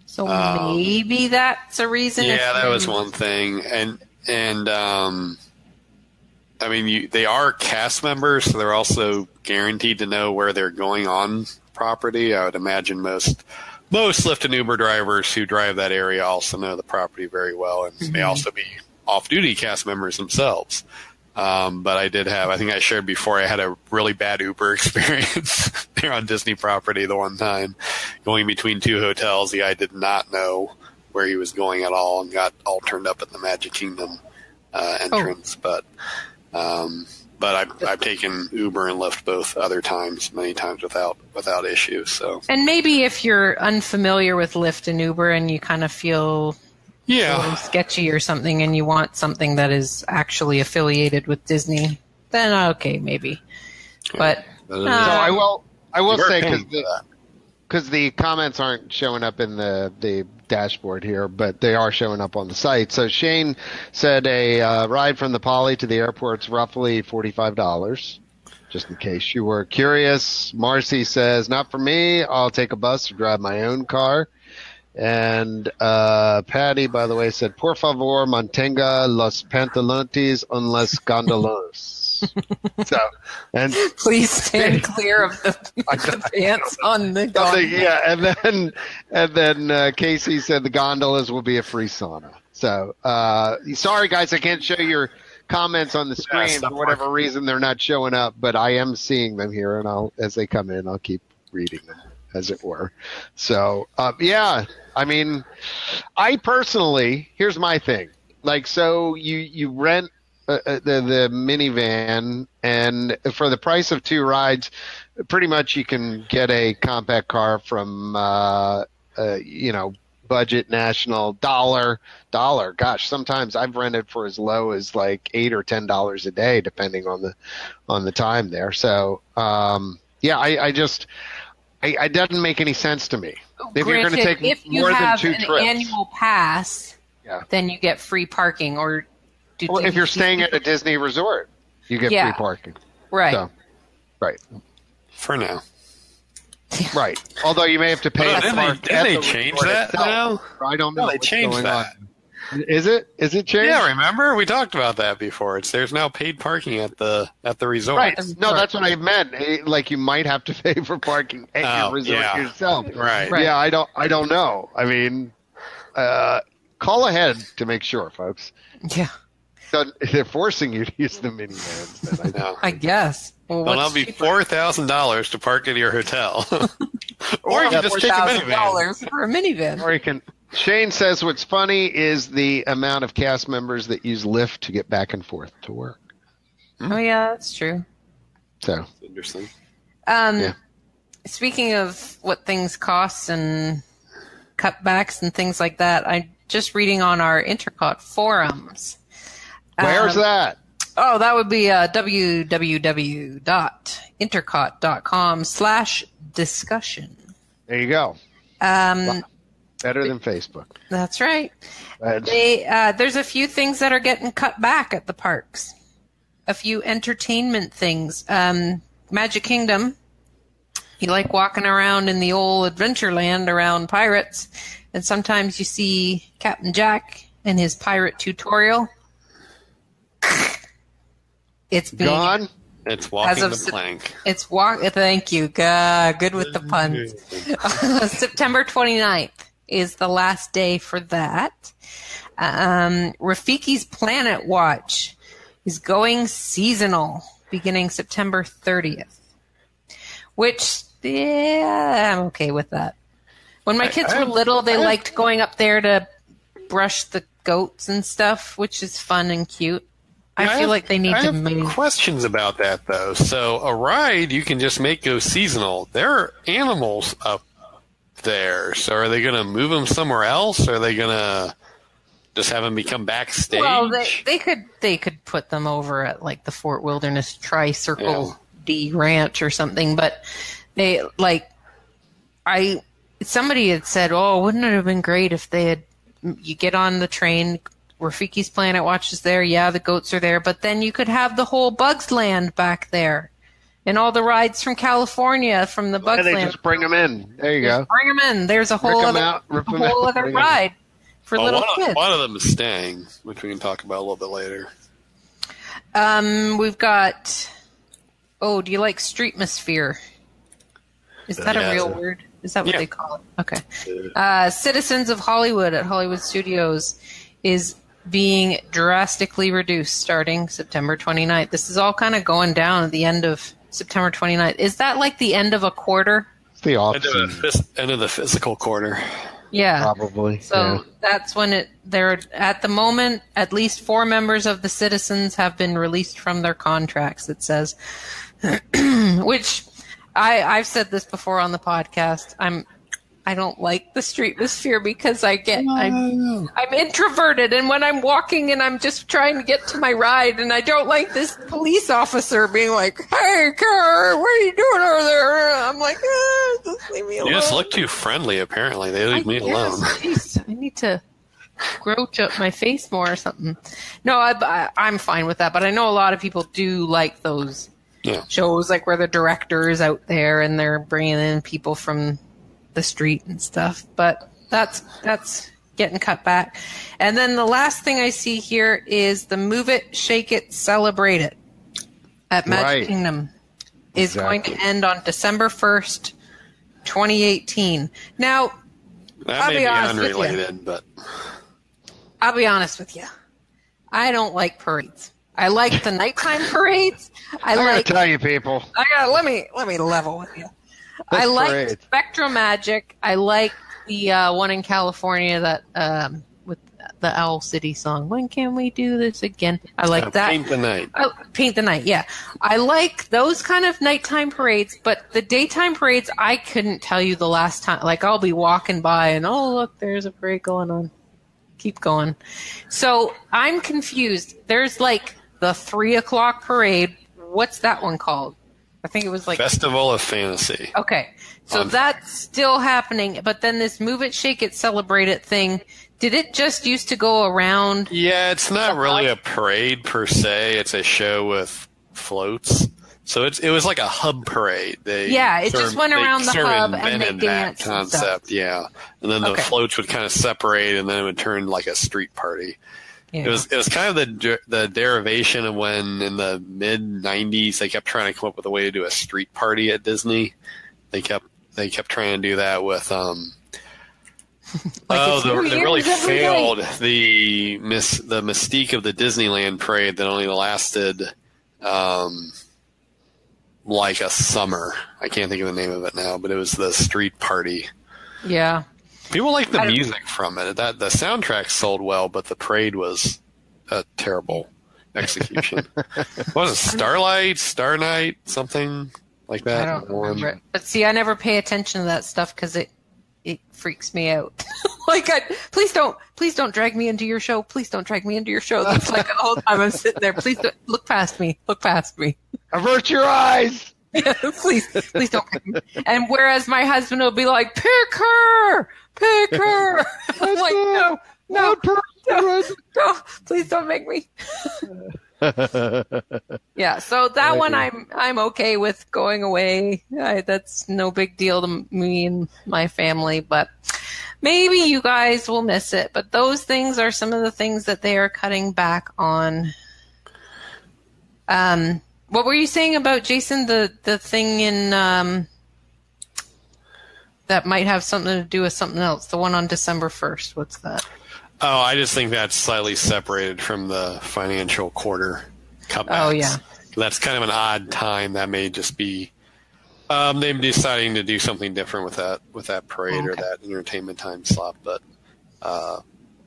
So maybe that's a reason. Yeah, that was one thing, and I mean, they are cast members, so they're also guaranteed to know where they're going on property. I would imagine most Lyft and Uber drivers who drive that area also know the property very well, and may also be off-duty cast members themselves. But I think I shared before, I had a really bad Uber experience there on Disney property the one time, going between two hotels. The guy did not know where he was going at all and got all turned up at the Magic Kingdom entrance. But I've taken Uber and Lyft both other times, many times without issue. So, and maybe if you're unfamiliar with Lyft and Uber and you kind of feel sketchy or something, and you want something that is actually affiliated with Disney, then okay, maybe. But I will say, because the comments aren't showing up in the dashboard here, but they are showing up on the site. So Shane said a ride from the Poly to the airport's roughly $45, just in case you were curious. Marcy says, not for me. I'll take a bus or drive my own car. And Patty, by the way, said, por favor, mantenga los pantalones en las gondolas. So, and please stand clear of the pants on the gondola. Yeah, and then Casey said the gondolas will be a free sauna. So, sorry guys, I can't show your comments on the screen for whatever reason. They're not showing up, but I am seeing them here, and as they come in, I'll keep reading them, as it were. So, I mean, I personally, here's my thing. Like, so you rent the minivan, and for the price of two rides, pretty much you can get a compact car from, budget, national, dollar. Gosh, sometimes I've rented for as low as like $8 or $10 a day, depending on the time there. So, it doesn't make any sense to me. If you're going to take more than two trips, if you have an annual pass, then you get free parking. Or if you're staying at a Disney resort, you get free parking. Right. So, right. For now. Right. Although you may have to pay. Did they change that now? I don't know. No, they changed that. Is it changed? Yeah, remember we talked about that before. There's now paid parking at the resort. Right. No, that's what I meant. Like you might have to pay for parking at your resort yourself. Right. Yeah, I don't know. I mean, call ahead to make sure, folks. Yeah. So they're forcing you to use the minivans. Then, I know. I guess. Well, that'll be $4,000 to park at your hotel, or you can just take a minivan. For a minivan. Or you can. Shane says what's funny is the amount of cast members that use Lyft to get back and forth to work. Oh yeah, that's true. So interesting. Speaking of what things cost and cutbacks and things like that, I'm just reading on our INTERCOT forums. Where's that? Oh, that would be www.intercot.com/discussion. There you go. Better than Facebook. That's right. There's a few things that are getting cut back at the parks. A few entertainment things. Magic Kingdom. You like walking around in the old Adventureland around pirates, and sometimes you see Captain Jack and his pirate tutorial. It's gone. It's walking the plank. Thank you. Good with the puns. September 29th is the last day for that. Rafiki's Planet Watch is going seasonal beginning September 30th, which, yeah, I'm okay with that. When my kids were little, they liked going up there to brush the goats and stuff, which is fun and cute. I feel like they need to move. Questions about that, though. So a ride you can just make go seasonal. There are animals up there. So are they going to move them somewhere else? Or are they going to just have them become backstage? Well, they could put them over at like the Fort Wilderness Tri-Circle D Ranch or something. But somebody had said, "Oh, wouldn't it have been great if you get on the train." Rafiki's Planet Watch is there. Yeah, the goats are there. But then you could have the whole Bugs Land back there. And all the rides from California from the Bugs Land. They just bring them in. There you go. Bring them in. There's a whole other ride for little kids. One of them is staying, which we can talk about a little bit later. We've got... Oh, do you like Streetmosphere? Is that a real word? Is that what they call it? Okay. Citizens of Hollywood at Hollywood Studios is being drastically reduced starting September 29th. This is all kind of going down at the end of September 29th. Is that like the end of a quarter? It's the end of the physical quarter. Yeah. Probably. So that's when they're at the moment, at least 4 members of the citizens have been released from their contracts, it says. Which I've said this before on the podcast. I don't like the Streetmosphere because I'm introverted, and when I'm walking and I'm just trying to get to my ride, and I don't like this police officer being like, "Hey, car, what are you doing over there?" I'm like, just leave me alone. You just look too friendly, apparently. They leave me alone. Geez, I need to grouch up my face more or something. No, I'm fine with that, but I know a lot of people do like those shows, like where the director is out there and they're bringing in people from the street and stuff, but that's getting cut back. And then the last thing I see here is the Move It, Shake It, Celebrate It at Magic Kingdom is going to end on December 1st, 2018. Now, that may be unrelated, but I'll be honest with you. I don't like parades. I like the nighttime parades. I gotta tell you, people. Let me level with you. I like Spectrum Magic. I like the one in California that with the Owl City song. When can we do this again? I like that. Paint the Night. Paint the Night, yeah. I like those kind of nighttime parades, but the daytime parades, I couldn't tell you the last time. Like, I'll be walking by and, oh, look, there's a parade going on. Keep going. So I'm confused. There's like the 3 o'clock parade. What's that one called? I think it was like Festival of Fantasy. Okay. So that's still happening. But then this Move It, Shake It, Celebrate It thing, did it just used to go around? Yeah, it's not really a parade per se. It's a show with floats. So it was like a hub parade. It just went around the hub and they danced that concept, and then the floats would kind of separate and then it would turn like a street party. Yeah. It was kind of the derivation of when in the mid 90s they kept trying to come up with a way to do a street party at Disney. They kept trying to do that with they really failed the mystique of the Disneyland parade that only lasted like a summer. I can't think of the name of it now, but it was the street party. Yeah. People like the music from it. That the soundtrack sold well, but the parade was a terrible execution. Was it Starlight, Star Night, something like that? I don't remember it. But see, I never pay attention to that stuff because it freaks me out. Like, please don't drag me into your show. Please don't drag me into your show. That's like the whole time I'm sitting there. Please don't look past me. Look past me. Avert your eyes. Yeah, please don't pick me. And whereas my husband will be like, pick her. I'm like, no, please don't make me. Yeah, so that one I'm okay with going away. That's no big deal to me and my family, but maybe you guys will miss it. But those things are some of the things that they are cutting back on. What were you saying about, Jason, the thing in that might have something to do with something else? The one on December 1st, what's that? Oh, I just think that's slightly separated from the financial quarter cutbacks. Oh, yeah. That's kind of an odd time. That may just be them deciding to do something different with that parade or that entertainment time slot. But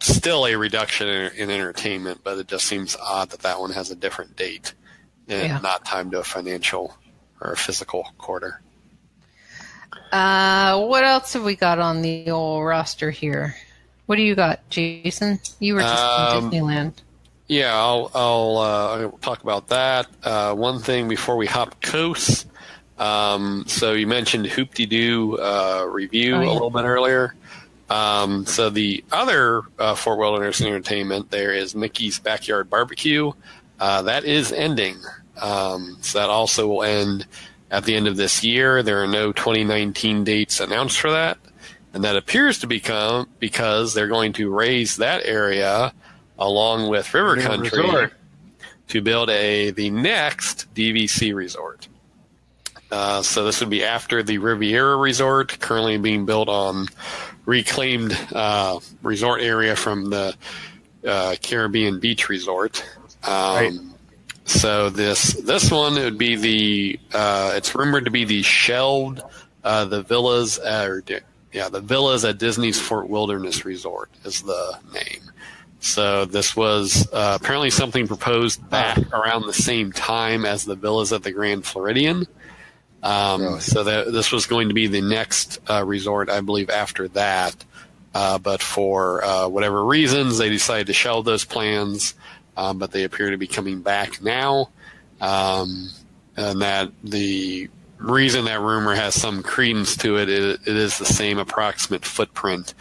still a reduction in entertainment, but it just seems odd that one has a different date and not timed to a financial or a physical quarter. What else have we got on the old roster here? What do you got, Jason? You were just in Disneyland. Yeah, I'll talk about that. One thing before we hop coast. So you mentioned Hoop-de-Doo review a little bit earlier. So the other Fort Wilderness Entertainment there is Mickey's Backyard Barbecue. That is ending. So that also will end at the end of this year. There are no 2019 dates announced for that. And that appears to become because they're going to raise that area along with River Country resort to build the next DVC resort. So this would be after the Riviera Resort, currently being built on reclaimed resort area from the Caribbean Beach Resort. Right. So this one, it would be it's rumored to be the shelved, the villas, the villas at Disney's Fort Wilderness Resort is the name. So this was apparently something proposed back around the same time as the villas at the Grand Floridian. So this was going to be the next resort, I believe, after that. But for whatever reasons, they decided to shelve those plans. But they appear to be coming back now. And that the reason that rumor has some credence to it is the same approximate footprint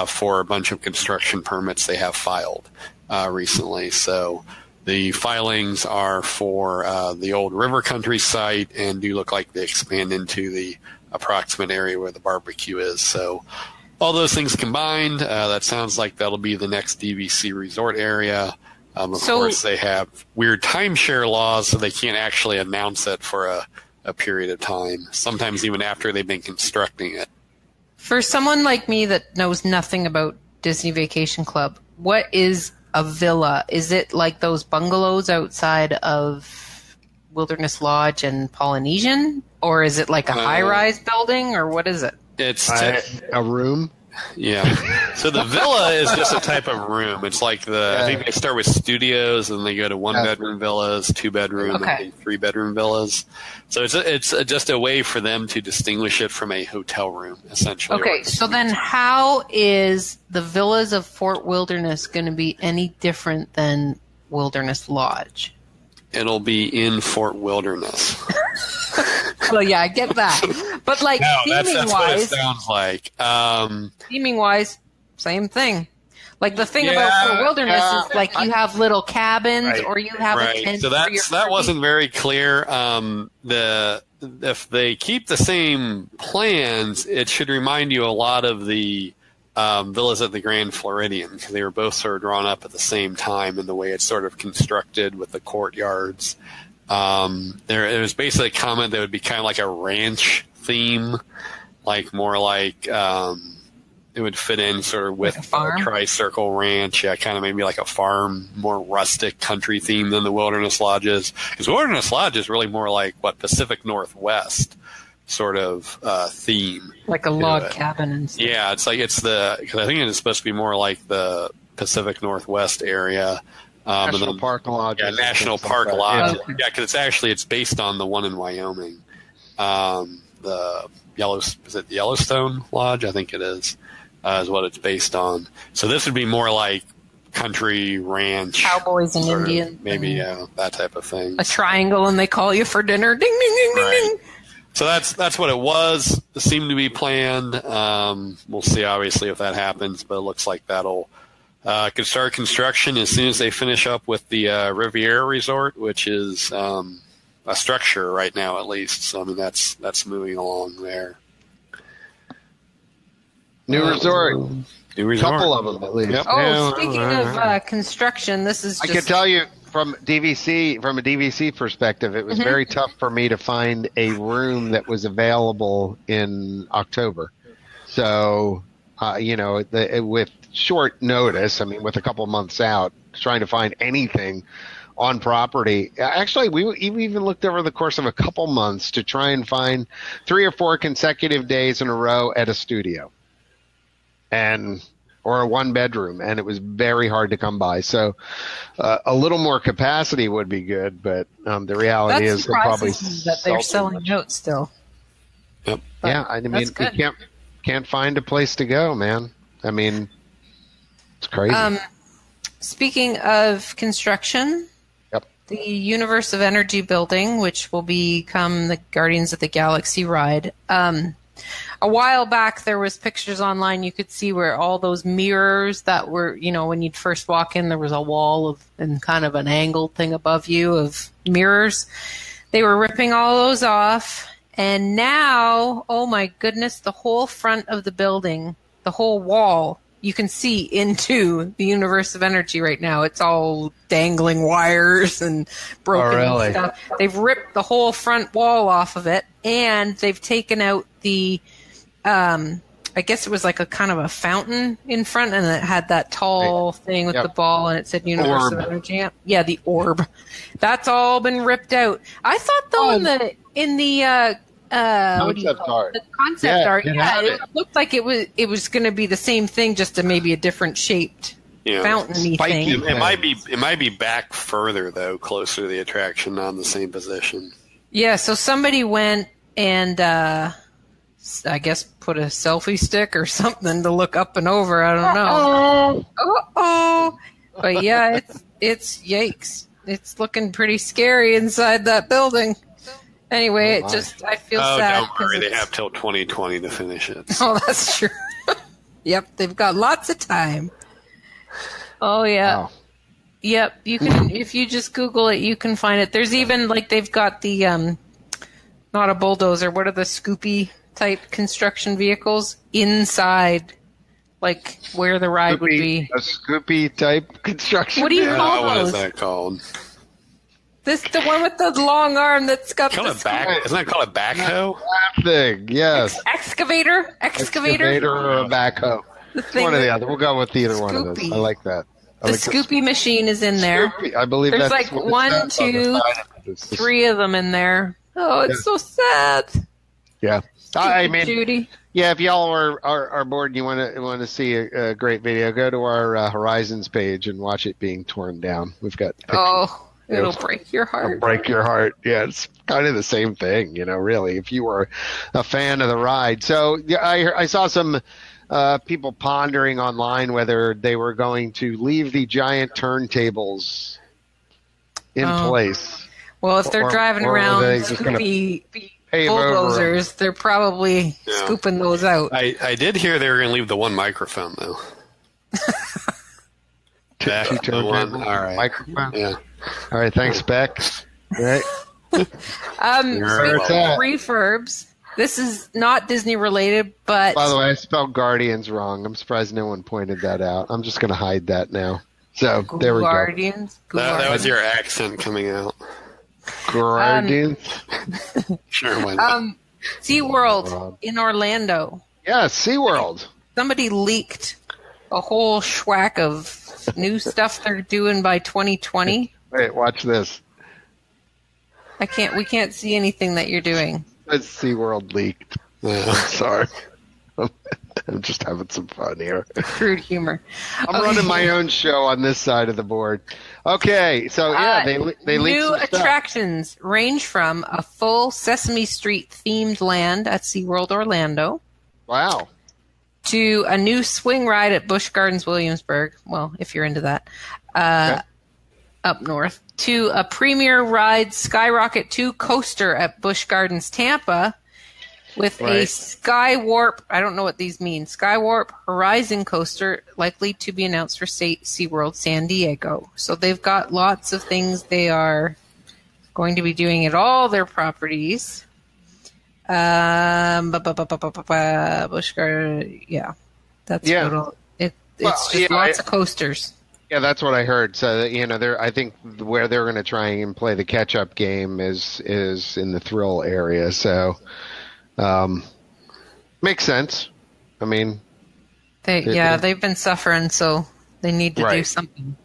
for a bunch of construction permits they have filed recently. So the filings are for the old River Country site and do look like they expand into the approximate area where the barbecue is. So all those things combined, that sounds like that'll be the next DVC resort area. Of course, they have weird timeshare laws, so they can't actually announce it for a period of time, sometimes even after they've been constructing it. For someone like me that knows nothing about Disney Vacation Club, what is a villa? Is it like those bungalows outside of Wilderness Lodge and Polynesian? Or is it like a high-rise building, or what is it? It's a room. Yeah. So the villa is just a type of room. It's like I think they start with studios and they go to 1-bedroom villas, 2-bedroom, and 3-bedroom villas. So it's just a way for them to distinguish it from a hotel room, essentially. Okay. So then how is the villas of Fort Wilderness going to be any different than Wilderness Lodge? It'll be in Fort Wilderness. Well, yeah, I get that. But like that's what it sounds like. Theming-wise, same thing. Like the thing about Fort Wilderness is like you have little cabins or you have a tent. So that wasn't very clear. If they keep the same plans, it should remind you a lot of the villas at the Grand Floridian, because they were both sort of drawn up at the same time in the way it's sort of constructed with the courtyards. It was basically a comment that would be kind of like a ranch theme, like more like it would fit in sort of with like a Tri-Circle Ranch, kind of maybe like a farm, more rustic country theme than the Wilderness Lodges. Because Wilderness Lodge is really more like Pacific Northwest sort of theme, like a log cabin and stuff. Yeah, it's like because I think it's supposed to be more like the Pacific Northwest area. National Park Lodge. Yeah, National Park Lodge. Yeah, because it's based on the one in Wyoming. Is it the Yellowstone Lodge? I think it is what it's based on. So this would be more like country ranch. Cowboys and sort of, Indians. maybe that type of thing. A triangle, and they call you for dinner. Ding, ding, ding, ding, Right. ding. So that's what it was. It seemed to be planned. We'll see, obviously, if that happens, but it looks like that'll could start construction as soon as they finish up with the Riviera Resort, which is a structure right now, at least. So I mean, that's moving along there. New resort. New resort. Couple of them at least. Yep. Oh, speaking of construction, this is just... I can tell you from a DVC perspective, it was very tough for me to find a room that was available in October. So, with short notice, I mean, with a couple months out, trying to find anything on property. Actually, we even looked over the course of a couple months to try and find 3 or 4 consecutive days in a row at a studio. Or a 1-bedroom, and it was very hard to come by. So a little more capacity would be good, but the reality is they're probably that they're selling out still. Yep. But yeah, I mean, you can't find a place to go, man. I mean, it's crazy. Speaking of construction, the Universe of Energy building, which will become the Guardians of the Galaxy ride. A while back, there was pictures online you could see where all those mirrors that were, when you'd first walk in, there was a wall and kind of an angled thing above you of mirrors. They were ripping all those off. And now, oh my goodness, the whole front of the building, the whole wall, you can see into the Universe of Energy right now. It's all dangling wires and broken stuff. They've ripped the whole front wall off of it, and they've taken out the, I guess it was like a kind of a fountain in front, and it had that tall thing with the ball, and it said Universe of Energy. Yeah, the orb. That's all been ripped out. I thought though in the concept art. The concept art. Yeah, it looked like it was going to be the same thing, just maybe a different shaped fountain-y thing. It might be back further though, closer to the attraction, not in the same position. Yeah. So somebody went and I guess put a selfie stick or something to look up and over. I don't know. Uh-oh. But yeah, it's yikes. It's looking pretty scary inside that building. Anyway, I feel sad. Don't worry, they have till 2020 to finish it. Oh, that's true. Yep, they've got lots of time. Oh, yeah. Wow. Yep, you can, if you just Google it, you can find it. There's even, they've got the, not a bulldozer, what are the Scoopy type construction vehicles inside, where the ride would be. A Scoopy type construction What do you call those? What is that called? The one with the long arm that's got isn't that called a backhoe? That thing, yes. Excavator or a backhoe. One or the other. We'll go with either one of those. I like that. The Scoopy machine is in there. Scoopy. I believe there's that's 1, 2, 3 of them in there. Oh, it's so sad. Yeah. I mean, Judy. Yeah, if y'all are bored and you want to see a great video, go to our Horizons page and watch it being torn down. We've got pictures. Oh. It'll break your heart. It'll break your heart. Yeah, it's kind of the same thing, really, if you were a fan of the ride. So yeah, I saw some people pondering online whether they were going to leave the giant turntables in place. Well, if they're driving around Scoopy bulldozers, they're probably scooping those out. I did hear they were going to leave the one microphone, though. All right. Microphone? Yeah. All right, thanks, Beck. All right. Speaking of refurbs, this is not Disney related, but... By the way, I spelled Guardians wrong. I'm surprised no one pointed that out. I'm just going to hide that now. So, there we go. Guardians? That was your accent coming out. Guardians? Sure, why not? SeaWorld in Orlando. Yeah, SeaWorld. Somebody leaked a whole schwack of new stuff they're doing by 2020. Wait, watch this. We can't see anything that you're doing. It's SeaWorld leaked. I'm sorry. I'm just having some fun here. Crude humor. I'm running my own show on this side of the board. Okay, so yeah, they leaked new some attractions range from a full Sesame Street themed land at SeaWorld Orlando. Wow. to a new swing ride at Busch Gardens Williamsburg. Well, if you're into that. Up north. To a premier ride Skyrocket 2 coaster at Busch Gardens Tampa with a Skywarp, I don't know what these mean, Skywarp Horizon coaster likely to be announced for SeaWorld San Diego. So they've got lots of things they are going to be doing at all their properties. Busch Gardens, that's what it's just lots of coasters. Yeah, that's what I heard. So, I think where they're going to try and play the catch-up game is in the thrill area. So, makes sense. I mean, they've been suffering, so they need to do something.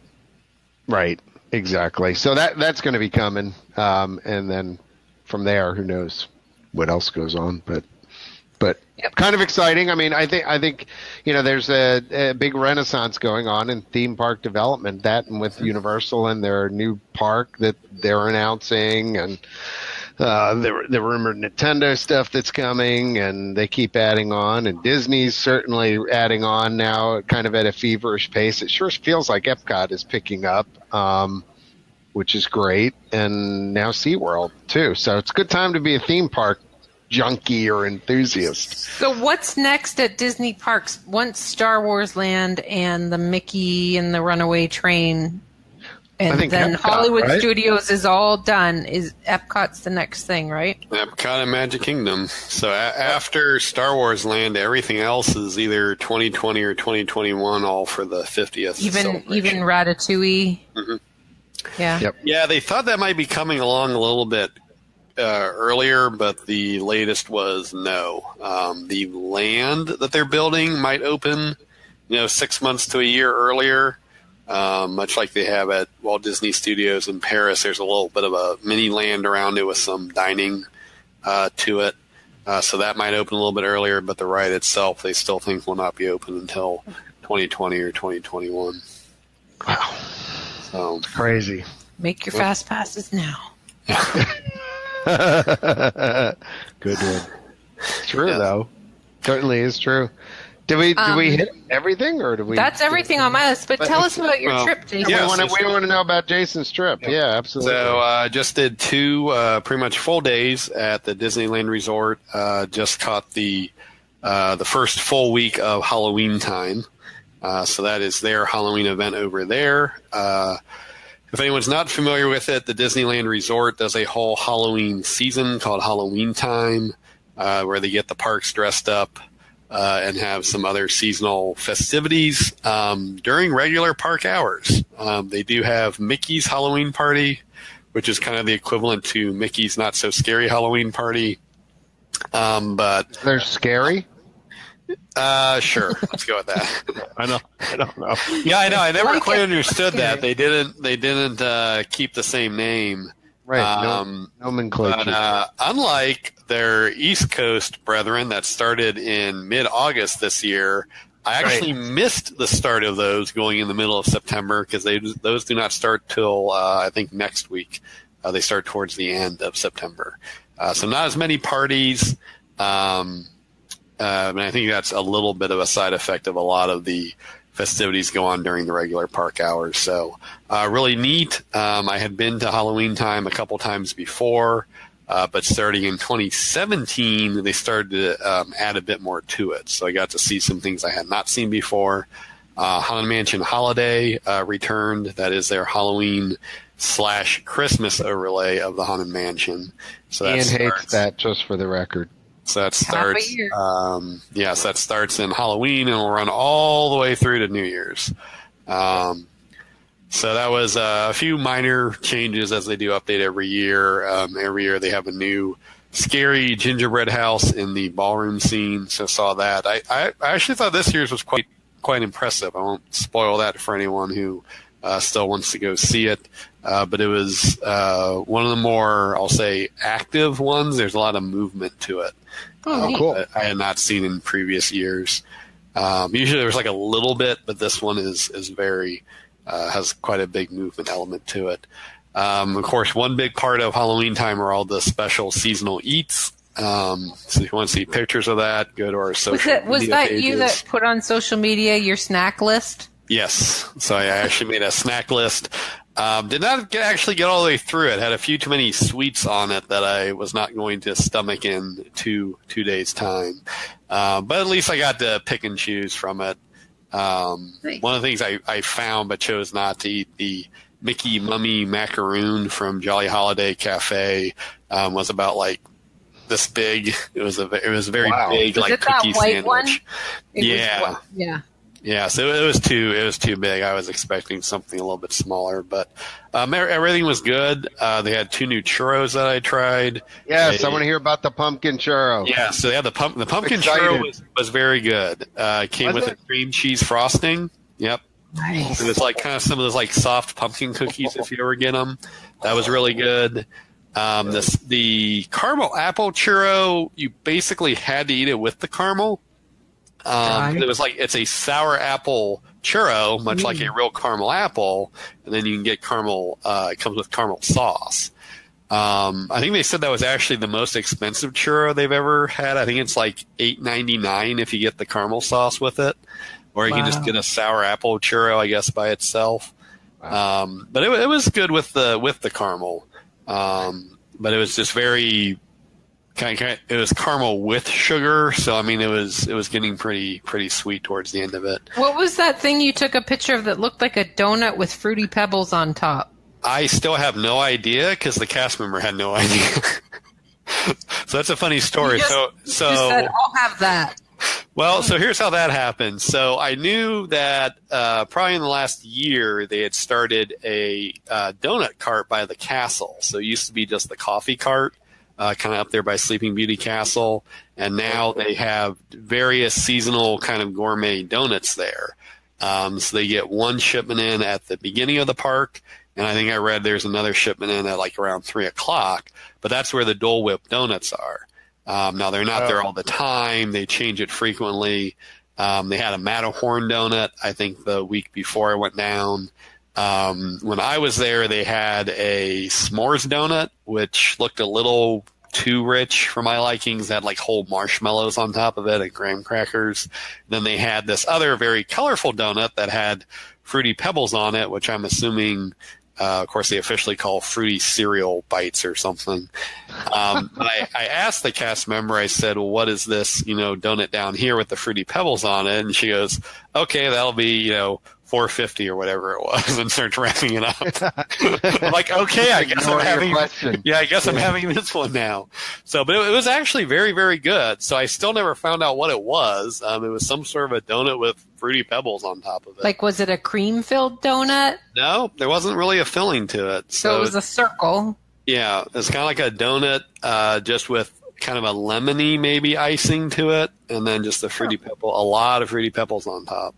Right, exactly. So that's going to be coming, and then from there, who knows what else goes on, but kind of exciting. I mean, I think there's a big renaissance going on in theme park development. That and with Universal and their new park that they're announcing, and the rumored Nintendo stuff that's coming, and they keep adding on. And Disney's certainly adding on now, kind of at a feverish pace. It sure feels like Epcot is picking up, which is great, and now SeaWorld too. So it's a good time to be a theme park junkie or enthusiast. So what's next at Disney parks once Star Wars Land and the Mickey and the Runaway Train and then Epcot, Hollywood Studios is all done? Is Epcot's the next thing, right? Epcot and Magic Kingdom. So after Star Wars Land, everything else is either 2020 or 2021, all for the 50th. Even Ratatouille. Mm-hmm. Yeah. Yep. Yeah, they thought that might be coming along a little bit earlier, but the latest was no. The land that they're building might open, 6 months to a year earlier, much like they have at Walt Disney Studios in Paris. There's a little bit of a mini land around it with some dining to it. So that might open a little bit earlier, but the ride itself, they still think will not be open until 2020 or 2021. Wow. So crazy. Make your fast passes now. Good one. It's true, though. Certainly is true. Did we hit everything, or did we? That's everything on my list. But tell us about your trip, Jason. We want to know about Jason's trip. Yeah, absolutely. So I just did 2 pretty much full days at the Disneyland Resort. Just caught the first full week of Halloween time. So that is their Halloween event over there. If anyone's not familiar with it, the Disneyland Resort does a whole Halloween season called Halloween Time, where they get the parks dressed up and have some other seasonal festivities during regular park hours. They do have Mickey's Halloween Party, which is kind of the equivalent to Mickey's Not So Scary Halloween Party. But they're scary? Sure. Let's go with that. I don't know. Yeah, I know. I never quite understood that. They didn't keep the same name. Right. Nomenclature. But unlike their East Coast brethren that started in mid-August this year, I actually missed the start of those going in the middle of September because those do not start till I think next week. They start towards the end of September. So not as many parties. And I think that's a little bit of a side effect of a lot of the festivities go on during the regular park hours. So really neat. I had been to Halloween Time a couple times before, but starting in 2017, they started to add a bit more to it. So I got to see some things I had not seen before. Haunted Mansion Holiday returned. That is their Halloween/Christmas overlay of the Haunted Mansion. So Ian hates that, just for the record. So that starts, so that starts in Halloween and will run all the way through to New Year's. So that was a few minor changes as they do update every year. Every year they have a new scary gingerbread house in the ballroom scene. So saw that. I actually thought this year's was quite impressive. I won't spoil that for anyone who still wants to go see it. But it was one of the more, I'll say, active ones. There's a lot of movement to it. Oh, cool. I had not seen in previous years. Usually there's like a little bit, but this one is very, has quite a big movement element to it. Of course, one big part of Halloween Time are all the special seasonal eats. So if you want to see pictures of that, go to our social media Was that pages. you that put on social media your snack list? Yes. So I actually made a snack list. Did not actually get all the way through it. Had a few too many sweets on it that I was not going to stomach in 2 days' time. But at least I got to pick and choose from it. Nice. One of the things I found but chose not to eat, the Mickey Mummy macaroon from Jolly Holiday Cafe, was about like this big. It was a very big, like cookie sandwich. One? Yeah. Yeah, so it was too big. I was expecting something a little bit smaller, but everything was good. They had 2 new churros that I tried. Yes, I want to hear about the pumpkin churro. Yeah, so they had the pumpkin churro was very good. It came with a cream cheese frosting. Yep. Nice. It was like kind of some of those like soft pumpkin cookies if you ever get them. That was really good. The caramel apple churro, you basically had to eat it with the caramel. It was like it's a sour apple churro, much like a real caramel apple, and then you can get caramel. It comes with caramel sauce. I think they said that was actually the most expensive churro they've ever had. I think it's like $8.99 if you get the caramel sauce with it, or you can just get a sour apple churro, I guess, by itself. Wow. But it was good with the caramel. But it was just very. It was caramel with sugar, so I mean it was getting pretty sweet towards the end of it. What was that thing you took a picture of that looked like a donut with fruity pebbles on top? I still have no idea because the cast member had no idea. So that's a funny story. So just said, I'll have that. Well, so here's how that happened. So I knew that probably in the last year they had started a donut cart by the castle. So it used to be just the coffee cart. Kind of up there by Sleeping Beauty Castle, and now they have various seasonal kind of gourmet donuts there. So they get one shipment in at the beginning of the park, and I think I read there's another shipment in at like around 3 o'clock, but that's where the Dole Whip donuts are. Now they're not there all the time. They change it frequently. They had a Matterhorn donut, I think the week before I went down. When I was there, they had a s'mores donut, which looked a little too rich for my likings. They had like whole marshmallows on top of it and graham crackers. Then they had this other very colorful donut that had fruity pebbles on it, which I'm assuming, of course, they officially call fruity cereal bites or something. But I asked the cast member, I said, well, what is this, donut down here with the fruity pebbles on it? And she goes, okay, that'll be, $4.50 or whatever it was, and starts wrapping it up. I'm like, okay, I guess I'm having. I'm having this one now. So, but it was actually very, very good. So I still never found out what it was. It was some sort of a donut with fruity pebbles on top of it. Like, was it a cream-filled donut? No, there wasn't really a filling to it. So it was a circle. Yeah, it's kind of like a donut, just with kind of a lemony maybe icing to it, and then just a lot of fruity pebbles on top.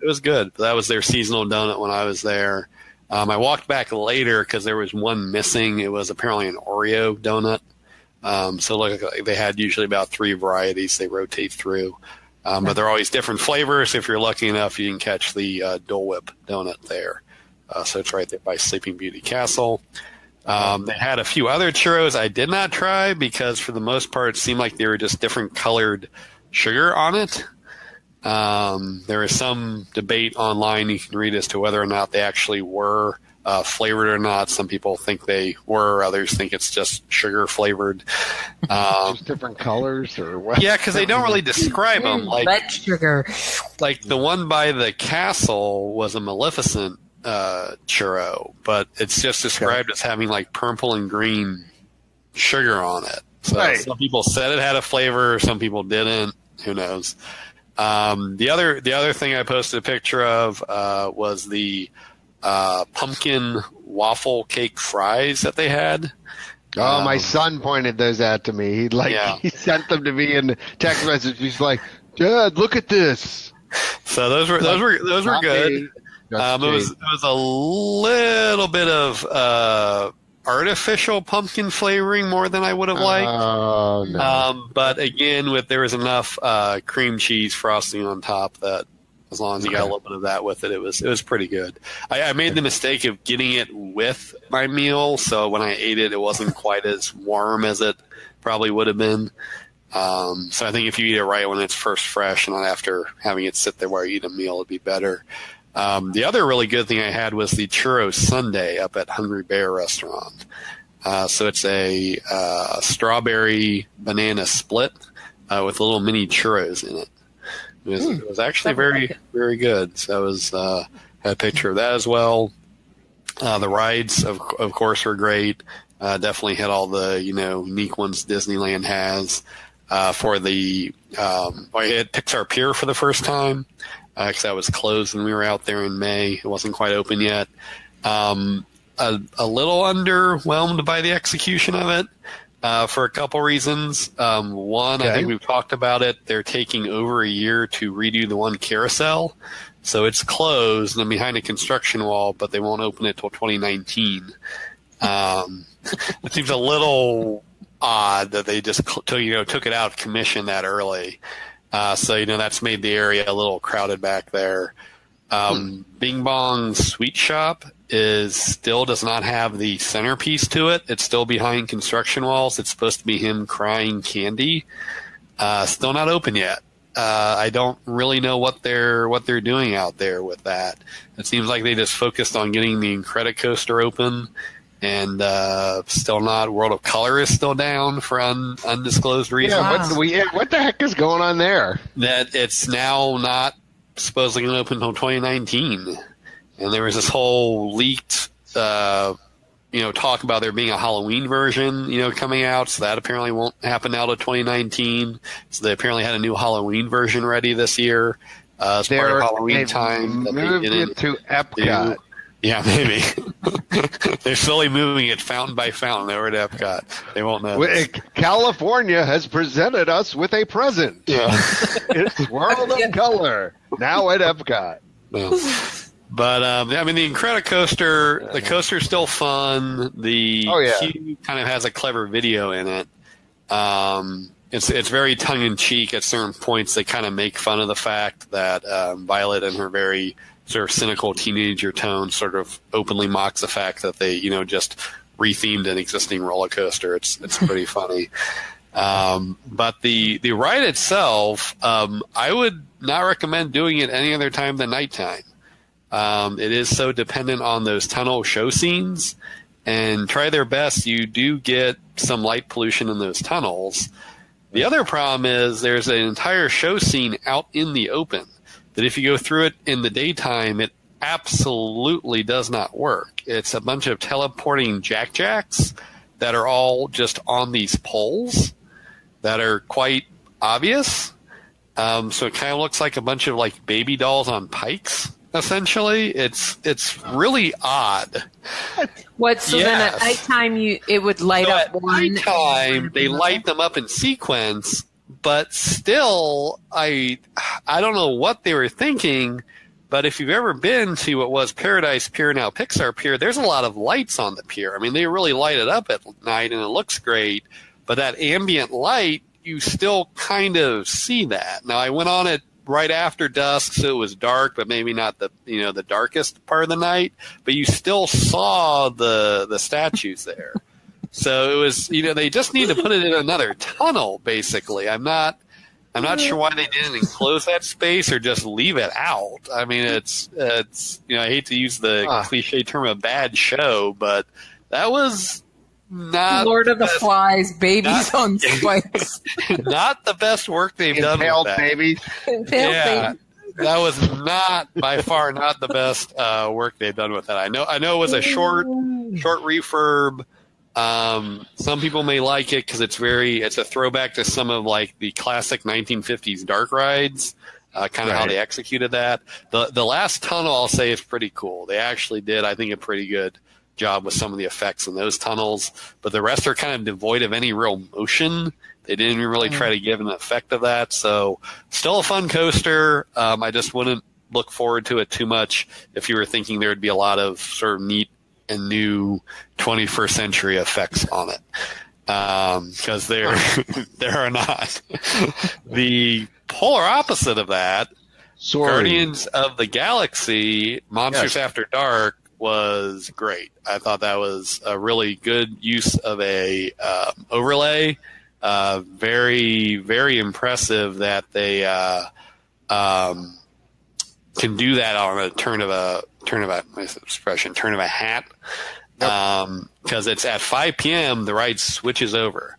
It was good. That was their seasonal donut when I was there. I walked back later because there was one missing. It was apparently an Oreo donut. So like they had usually about 3 varieties they rotate through. But they're always different flavors. If you're lucky enough, you can catch the Dole Whip donut there. So it's right there by Sleeping Beauty Castle. They had a few other churros I did not try because for the most part it seemed like they were just different colored sugar on it. There is some debate online you can read as to whether or not they actually were flavored or not. Some people think they were, others think it's just sugar flavored. Just different colors or what? Yeah, because they don't really describe them. Like red sugar. Like the one by the castle was a Maleficent churro, but it's just described as having like purple and green sugar on it. So some people said it had a flavor, some people didn't. Who knows? The other thing I posted a picture of was the pumpkin waffle cake fries that they had. Oh, my son pointed those out to me. He sent them to me in text message. He's like, "Dad, look at this." So those were good. It was a little bit of artificial pumpkin flavoring more than I would have liked. Oh, no. But again, there was enough cream cheese frosting on top that As long as you got a little bit of that with it, it was pretty good. I made the mistake of getting it with my meal, so when I ate it, it wasn't quite as warm as it probably would have been. So I think if you eat it right when it's first fresh and not after having it sit there while you eat a meal, it'd be better. The other really good thing I had was the churro sundae up at Hungry Bear restaurant. So it's a strawberry banana split with little mini churros in it. It was actually very, very good. So I was had a picture of that as well. The rides, of course, were great. Definitely had all the unique ones Disneyland has. For the I hit Pixar Pier for the first time because that was closed when we were out there in May. It wasn't quite open yet. A little underwhelmed by the execution of it. For a couple reasons. One, I think we've talked about it. They're taking over a year to redo the one carousel. So it's closed and behind a construction wall, but they won't open it till 2019. It seems a little odd that they just took it out of commission that early. So that's made the area a little crowded back there. Bing Bong's Sweet Shop still does not have the centerpiece to it. It's still behind construction walls. It's supposed to be him crying candy. Still not open yet. I don't really know what they're doing out there with that. It seems like they just focused on getting the INTERCOT open, and still not. World of Color is still down for undisclosed reasons. Yeah, what the heck is going on there? That it's now not supposedly going to open until 2019. And there was this whole leaked, talk about there being a Halloween version, coming out. So that apparently won't happen now to 2019. So they apparently had a new Halloween version ready this year. As part of Halloween time. Moved it to Epcot. Yeah, maybe. They're slowly moving it fountain by fountain over to Epcot. They won't know. California has presented us with a present. Yeah. It's World of Color, now at Epcot. No. But, the INTERCOT, the coaster's still fun. The queue kind of has a clever video in it. It's very tongue-in-cheek at certain points. They kind of make fun of the fact that Violet and her very sort of cynical teenager tone sort of openly mocks the fact that they, just rethemed an existing roller coaster. It's pretty funny. But the ride itself, I would not recommend doing it any other time than nighttime. It is so dependent on those tunnel show scenes, and try their best. You do get some light pollution in those tunnels. The other problem is there's an entire show scene out in the open that if you go through it in the daytime, it absolutely does not work. It's a bunch of teleporting jack-jacks that are all just on these poles that are quite obvious. So it kind of looks like a bunch of like baby dolls on pikes. Essentially, it's really odd. So then at nighttime it would light up one. At nighttime, they light them up in sequence, but still, I don't know what they were thinking. But if you've ever been to what was Paradise Pier, now Pixar Pier, there's a lot of lights on the pier. I mean, they really light it up at night, and it looks great. But that ambient light, you still kind of see that. Now, I went on it right after dusk, so it was dark, but maybe not the darkest part of the night. But you still saw the statues there. So it was, they just need to put it in another tunnel. Basically, I'm not sure why they didn't enclose that space or just leave it out. I mean, it's I hate to use the cliche term of bad show, but that was not Lord of the Flies, babies on spikes. Not the best work they've done with that. Babies. Yeah, that was not by far not the best work they've done with that. I know it was a short refurb. Some people may like it because it's a throwback to some of like the classic 1950s dark rides, kind of how they executed that. The last tunnel, I'll say, is pretty cool. They actually did, I think, a pretty good job with some of the effects in those tunnels, but the rest are kind of devoid of any real motion. They didn't even really try to give an effect of that. So still a fun coaster. I just wouldn't look forward to it too much if you were thinking there would be a lot of sort of neat and new 21st century effects on it. Because there are not. The polar opposite of that, Guardians of the Galaxy Monsters After Dark was great. I thought that was a really good use of a overlay. Very, very impressive that they can do that on a turn of a hat. Because it's at 5 p.m. the ride switches over.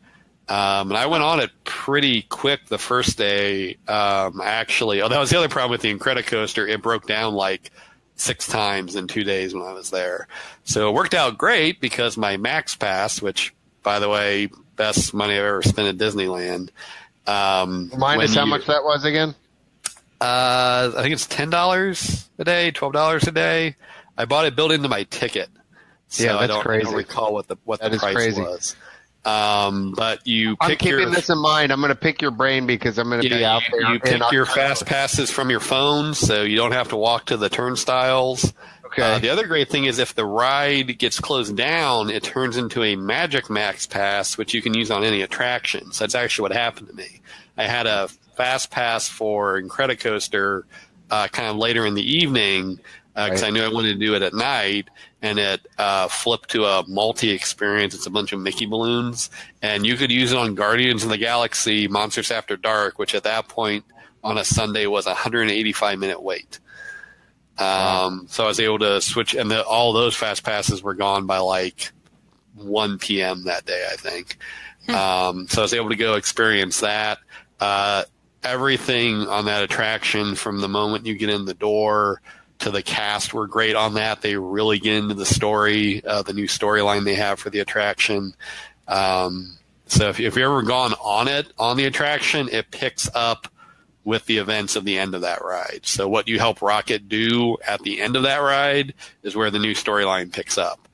And I went on it pretty quick the first day. That was the other problem with the INTERCOT. It broke down like 6 times in 2 days when I was there. So it worked out great because my Max Pass, which, by the way, best money I've ever spent at Disneyland. Remind us how much that was again? I think it's $10 a day, $12 a day. I bought it built into my ticket. So that's crazy. I don't recall what the price was. But I'm keeping this in mind. I'm going to pick your brain because I'm going to be out there. You pick your fast passes from your phone, so you don't have to walk to the turnstiles. Okay. The other great thing is if the ride gets closed down, it turns into a Magic Max Pass, which you can use on any attraction. So that's actually what happened to me. I had a fast pass for INTERCOT kind of later in the evening because I knew I wanted to do it at night. And it flipped to a multi-experience. It's a bunch of Mickey balloons. And you could use it on Guardians of the Galaxy Monsters After Dark, which at that point on a Sunday was a 185-minute wait. So I was able to switch, and all those fast passes were gone by like 1 p.m. that day, I think. So I was able to go experience that. Everything on that attraction from the moment you get in the door to the cast were great on that. They really get into the story, the new storyline they have for the attraction. So if you've ever gone on the attraction, it picks up with the events of the end of that ride. So what you help Rocket do at the end of that ride is where the new storyline picks up.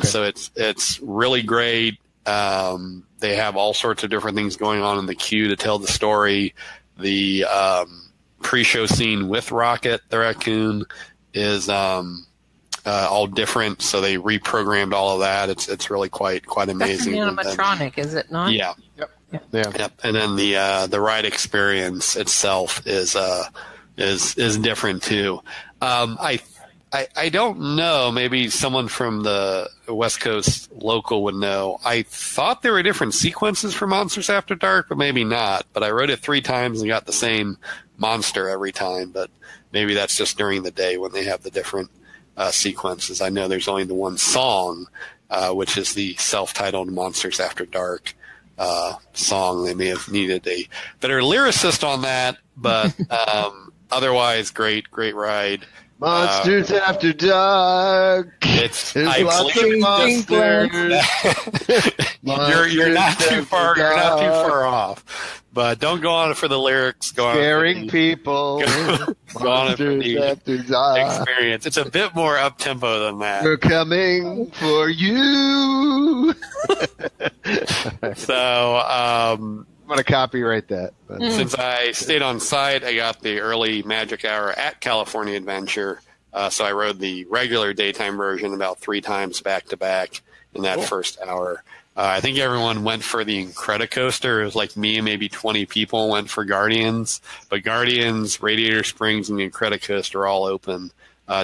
So it's really great. They have all sorts of different things going on in the queue to tell the story. The pre-show scene with Rocket the raccoon is all different, so they reprogrammed all of that. It's really quite amazing. That's an animatronic, is it not? Yeah. Yep. And then the ride experience itself is different too. I don't know. Maybe someone from the West Coast local would know. I thought there were different sequences for Monsters After Dark, but maybe not. But I rode it 3 times and got the same monster every time. But maybe that's just during the day when they have the different sequences. I know there's only the one song, which is the self-titled Monsters After Dark song. They may have needed a better lyricist on that, but otherwise, great ride. Monsters After Dark. There's lots of monsters. You're not too far. You're not too far off. But don't go on it for the lyrics. Go on Scaring people. Go on it for the experience. It's a bit more up tempo than that. We're coming for you. So I'm going to copyright that. Since I stayed on site, I got the early magic hour at California Adventure. So I rode the regular daytime version about 3 times back to back in that first hour. I think everyone went for the INTERCOT. It was like me and maybe 20 people went for Guardians. But Guardians, Radiator Springs, and the INTERCOT are all open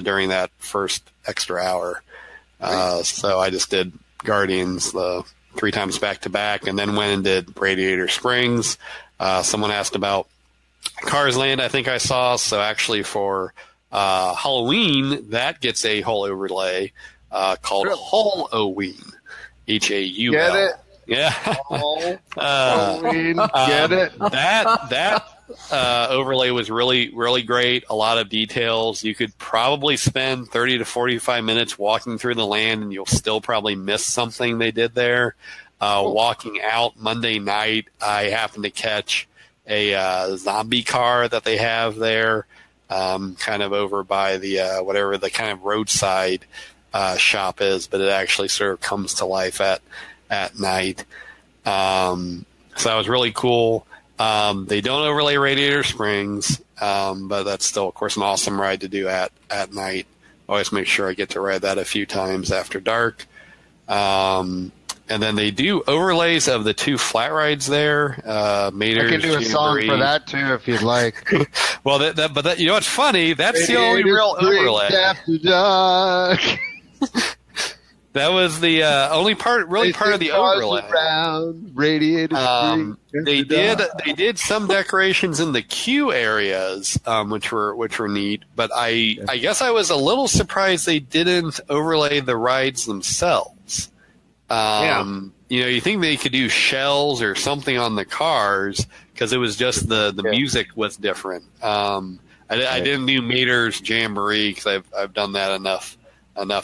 during that first extra hour. So I just did Guardians 3 times back to back, and then went and did Radiator Springs. Someone asked about Cars Land, I think I saw. So actually for Halloween, that gets a whole overlay called Halloween. H-A-U-L. Get it? Yeah. Halloween. Get it? That overlay was really, really great. A lot of details. You could probably spend 30 to 45 minutes walking through the land, and you'll still probably miss something they did there. Walking out Monday night, I happened to catch a zombie car that they have there, kind of over by the whatever the kind of roadside shop is, but it actually sort of comes to life at night. So that was really cool. They don't overlay Radiator Springs, but that's still, of course, an awesome ride to do at night. Always make sure I get to ride that a few times after dark. And And then they do overlays of the 2 flat rides there. Mater's I can do a song for that too if you'd like. Well, but you know what's funny? That's the only real overlay. After dark. That was the only part of the overlay. They did some decorations in the queue areas, which were neat. But I guess I was a little surprised they didn't overlay the rides themselves. You think they could do shells or something on the cars because it was just the music was different. I didn't do Mater's Jamboree because I've done that enough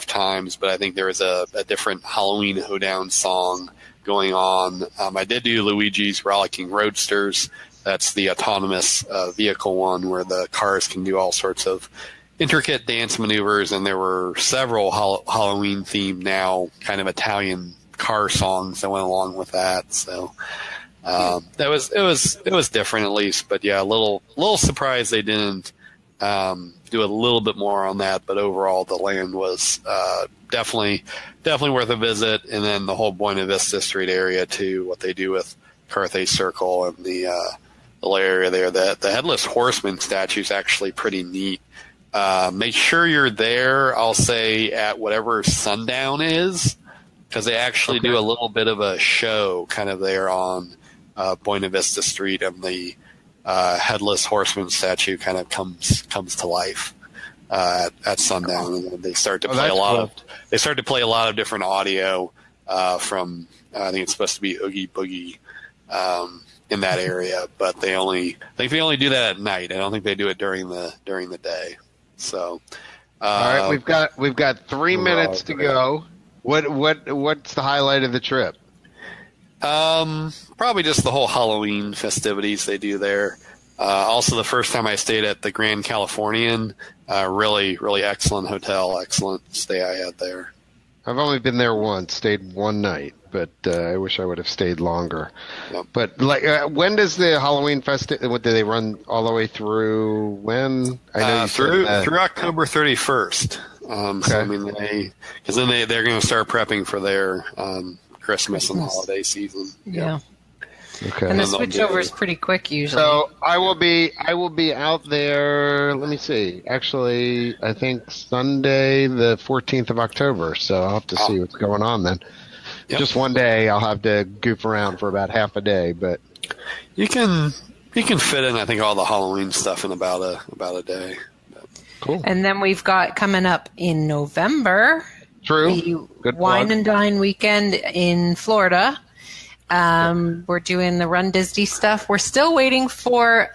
times, but I think there was a different Halloween Hoedown song going on. I did do Luigi's Rollicking Roadsters. That's the autonomous vehicle one where the cars can do all sorts of intricate dance maneuvers, and there were several Halloween themed now kind of Italian car songs that went along with that. So it was different at least, but yeah, a little surprised they didn't do a little bit more on that, but overall the land was definitely worth a visit. And then the whole Buena Vista Street area too, what they do with Carthay Circle and the area there. The Headless Horseman statue is actually pretty neat. Make sure you're there, I'll say, at whatever sundown is, because they actually do a little bit of a show kind of there on Buena Vista Street, and the Headless Horseman statue kind of comes to life at sundown, and they start to play a lot of different audio from I think it's supposed to be Oogie Boogie in that area, but I think they only do that at night. I don't think they do it during the day. So all right, we've got 3 minutes to go. What's the highlight of the trip? Probably just the whole Halloween festivities they do there. Also, the first time I stayed at the Grand Californian, really, really excellent hotel, excellent stay I had there. I've only been there once, stayed one night, but I wish I would have stayed longer. Yep. But when does the Halloween festival? What do they run all the way through? When? I know through October 31st. Okay. So I mean, because then they're going to start prepping for their Christmas and holiday season. Yeah. Okay. And the switchover is pretty quick usually. So I will be out there. Let me see. Actually, I think Sunday, the 14th of October. So I'll have to see what's going on then. Yep. Just one day, I'll have to goof around for about half a day, but you can fit in, I think, all the Halloween stuff in about a day. Cool. And then we've got coming up in November. True. The Good Wine plug. and Dine weekend in Florida. We're doing the Run Disney stuff. We're still waiting for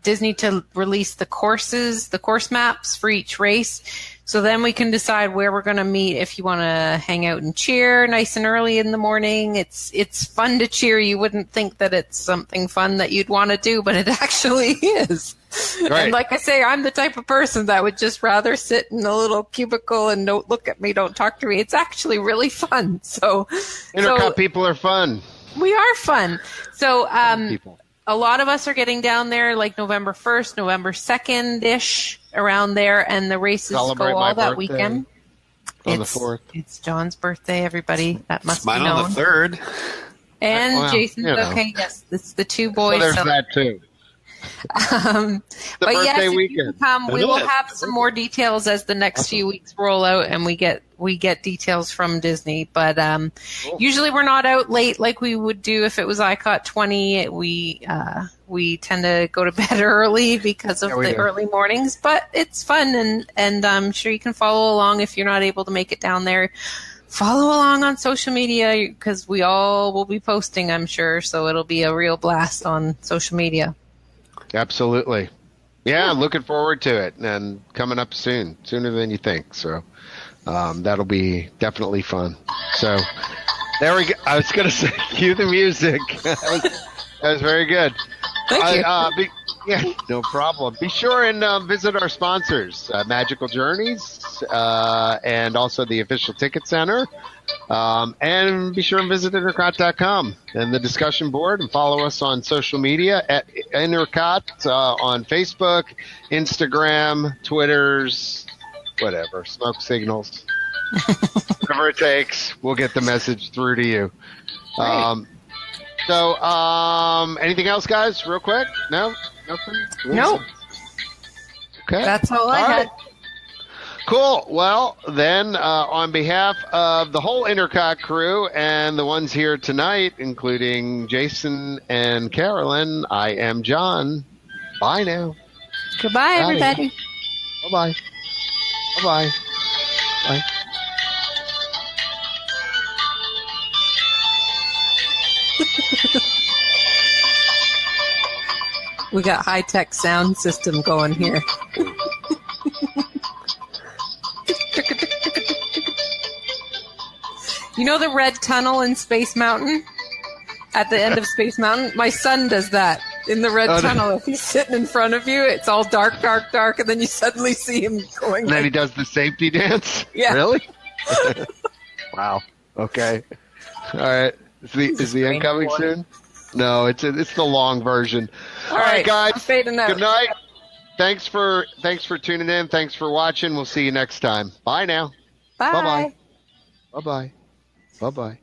Disney to release the course maps for each race. So then we can decide where we're going to meet. If you want to hang out and cheer nice and early in the morning, it's fun to cheer. You wouldn't think that it's something fun that you'd want to do, but it actually is. Right. And like I say, I'm the type of person that would just rather sit in a little cubicle and don't look at me, don't talk to me. It's actually really fun. So INTERCOT people are fun. We are fun. So a lot of us are getting down there like November 1st, November 2nd-ish, around there, and the races Celebrate go my all that birthday weekend. on the 4th. It's John's birthday, everybody. That must Mine be known. on the 3rd. And Jason's you know. okay. Yes, it's the two boys. So there's that too. The birthday yes, weekend. We will have some more details as the next few weeks roll out, and we get details from Disney. But usually we're not out late like we would do if it was ICOT 20. We tend to go to bed early because of the early mornings, but it's fun, and I'm sure you can follow along if you're not able to make it down there. Follow along on social media because we all will be posting, I'm sure, so it'll be a real blast on social media. Absolutely. Yeah, looking forward to it, and coming up sooner than you think. So that'll be definitely fun. So there we go. I was going to say, cue the music. That was very good. Thank you. Yeah, no problem. Be sure and visit our sponsors, Magical Journeys, and also the official ticket center. And be sure and visit INTERCOT.com and the discussion board, and follow us on social media at INTERCOT on Facebook, Instagram, Twitters, whatever, smoke signals. Whatever it takes, we'll get the message through to you. Right. Anything else, guys? Real quick? No? Nothing? Nope. Okay. That's all I had. Cool. Well, then, on behalf of the whole INTERCOT crew and the ones here tonight, including Jason and Carolyn, I am John. Bye now. Goodbye, everybody. Bye-bye. Bye-bye. Bye. We got high-tech sound system going here. You know the red tunnel in Space Mountain? At the end of Space Mountain? My son does that in the red tunnel. If he's sitting in front of you, it's all dark, dark, dark, and then you suddenly see him going. And then he does the safety dance? Yeah. Really? Wow. Okay. All right. Is the end coming soon? No, it's the long version. All right, guys. Good night. Thanks for tuning in. Thanks for watching. We'll see you next time. Bye now. Bye. Bye-bye. Bye-bye. Bye-bye.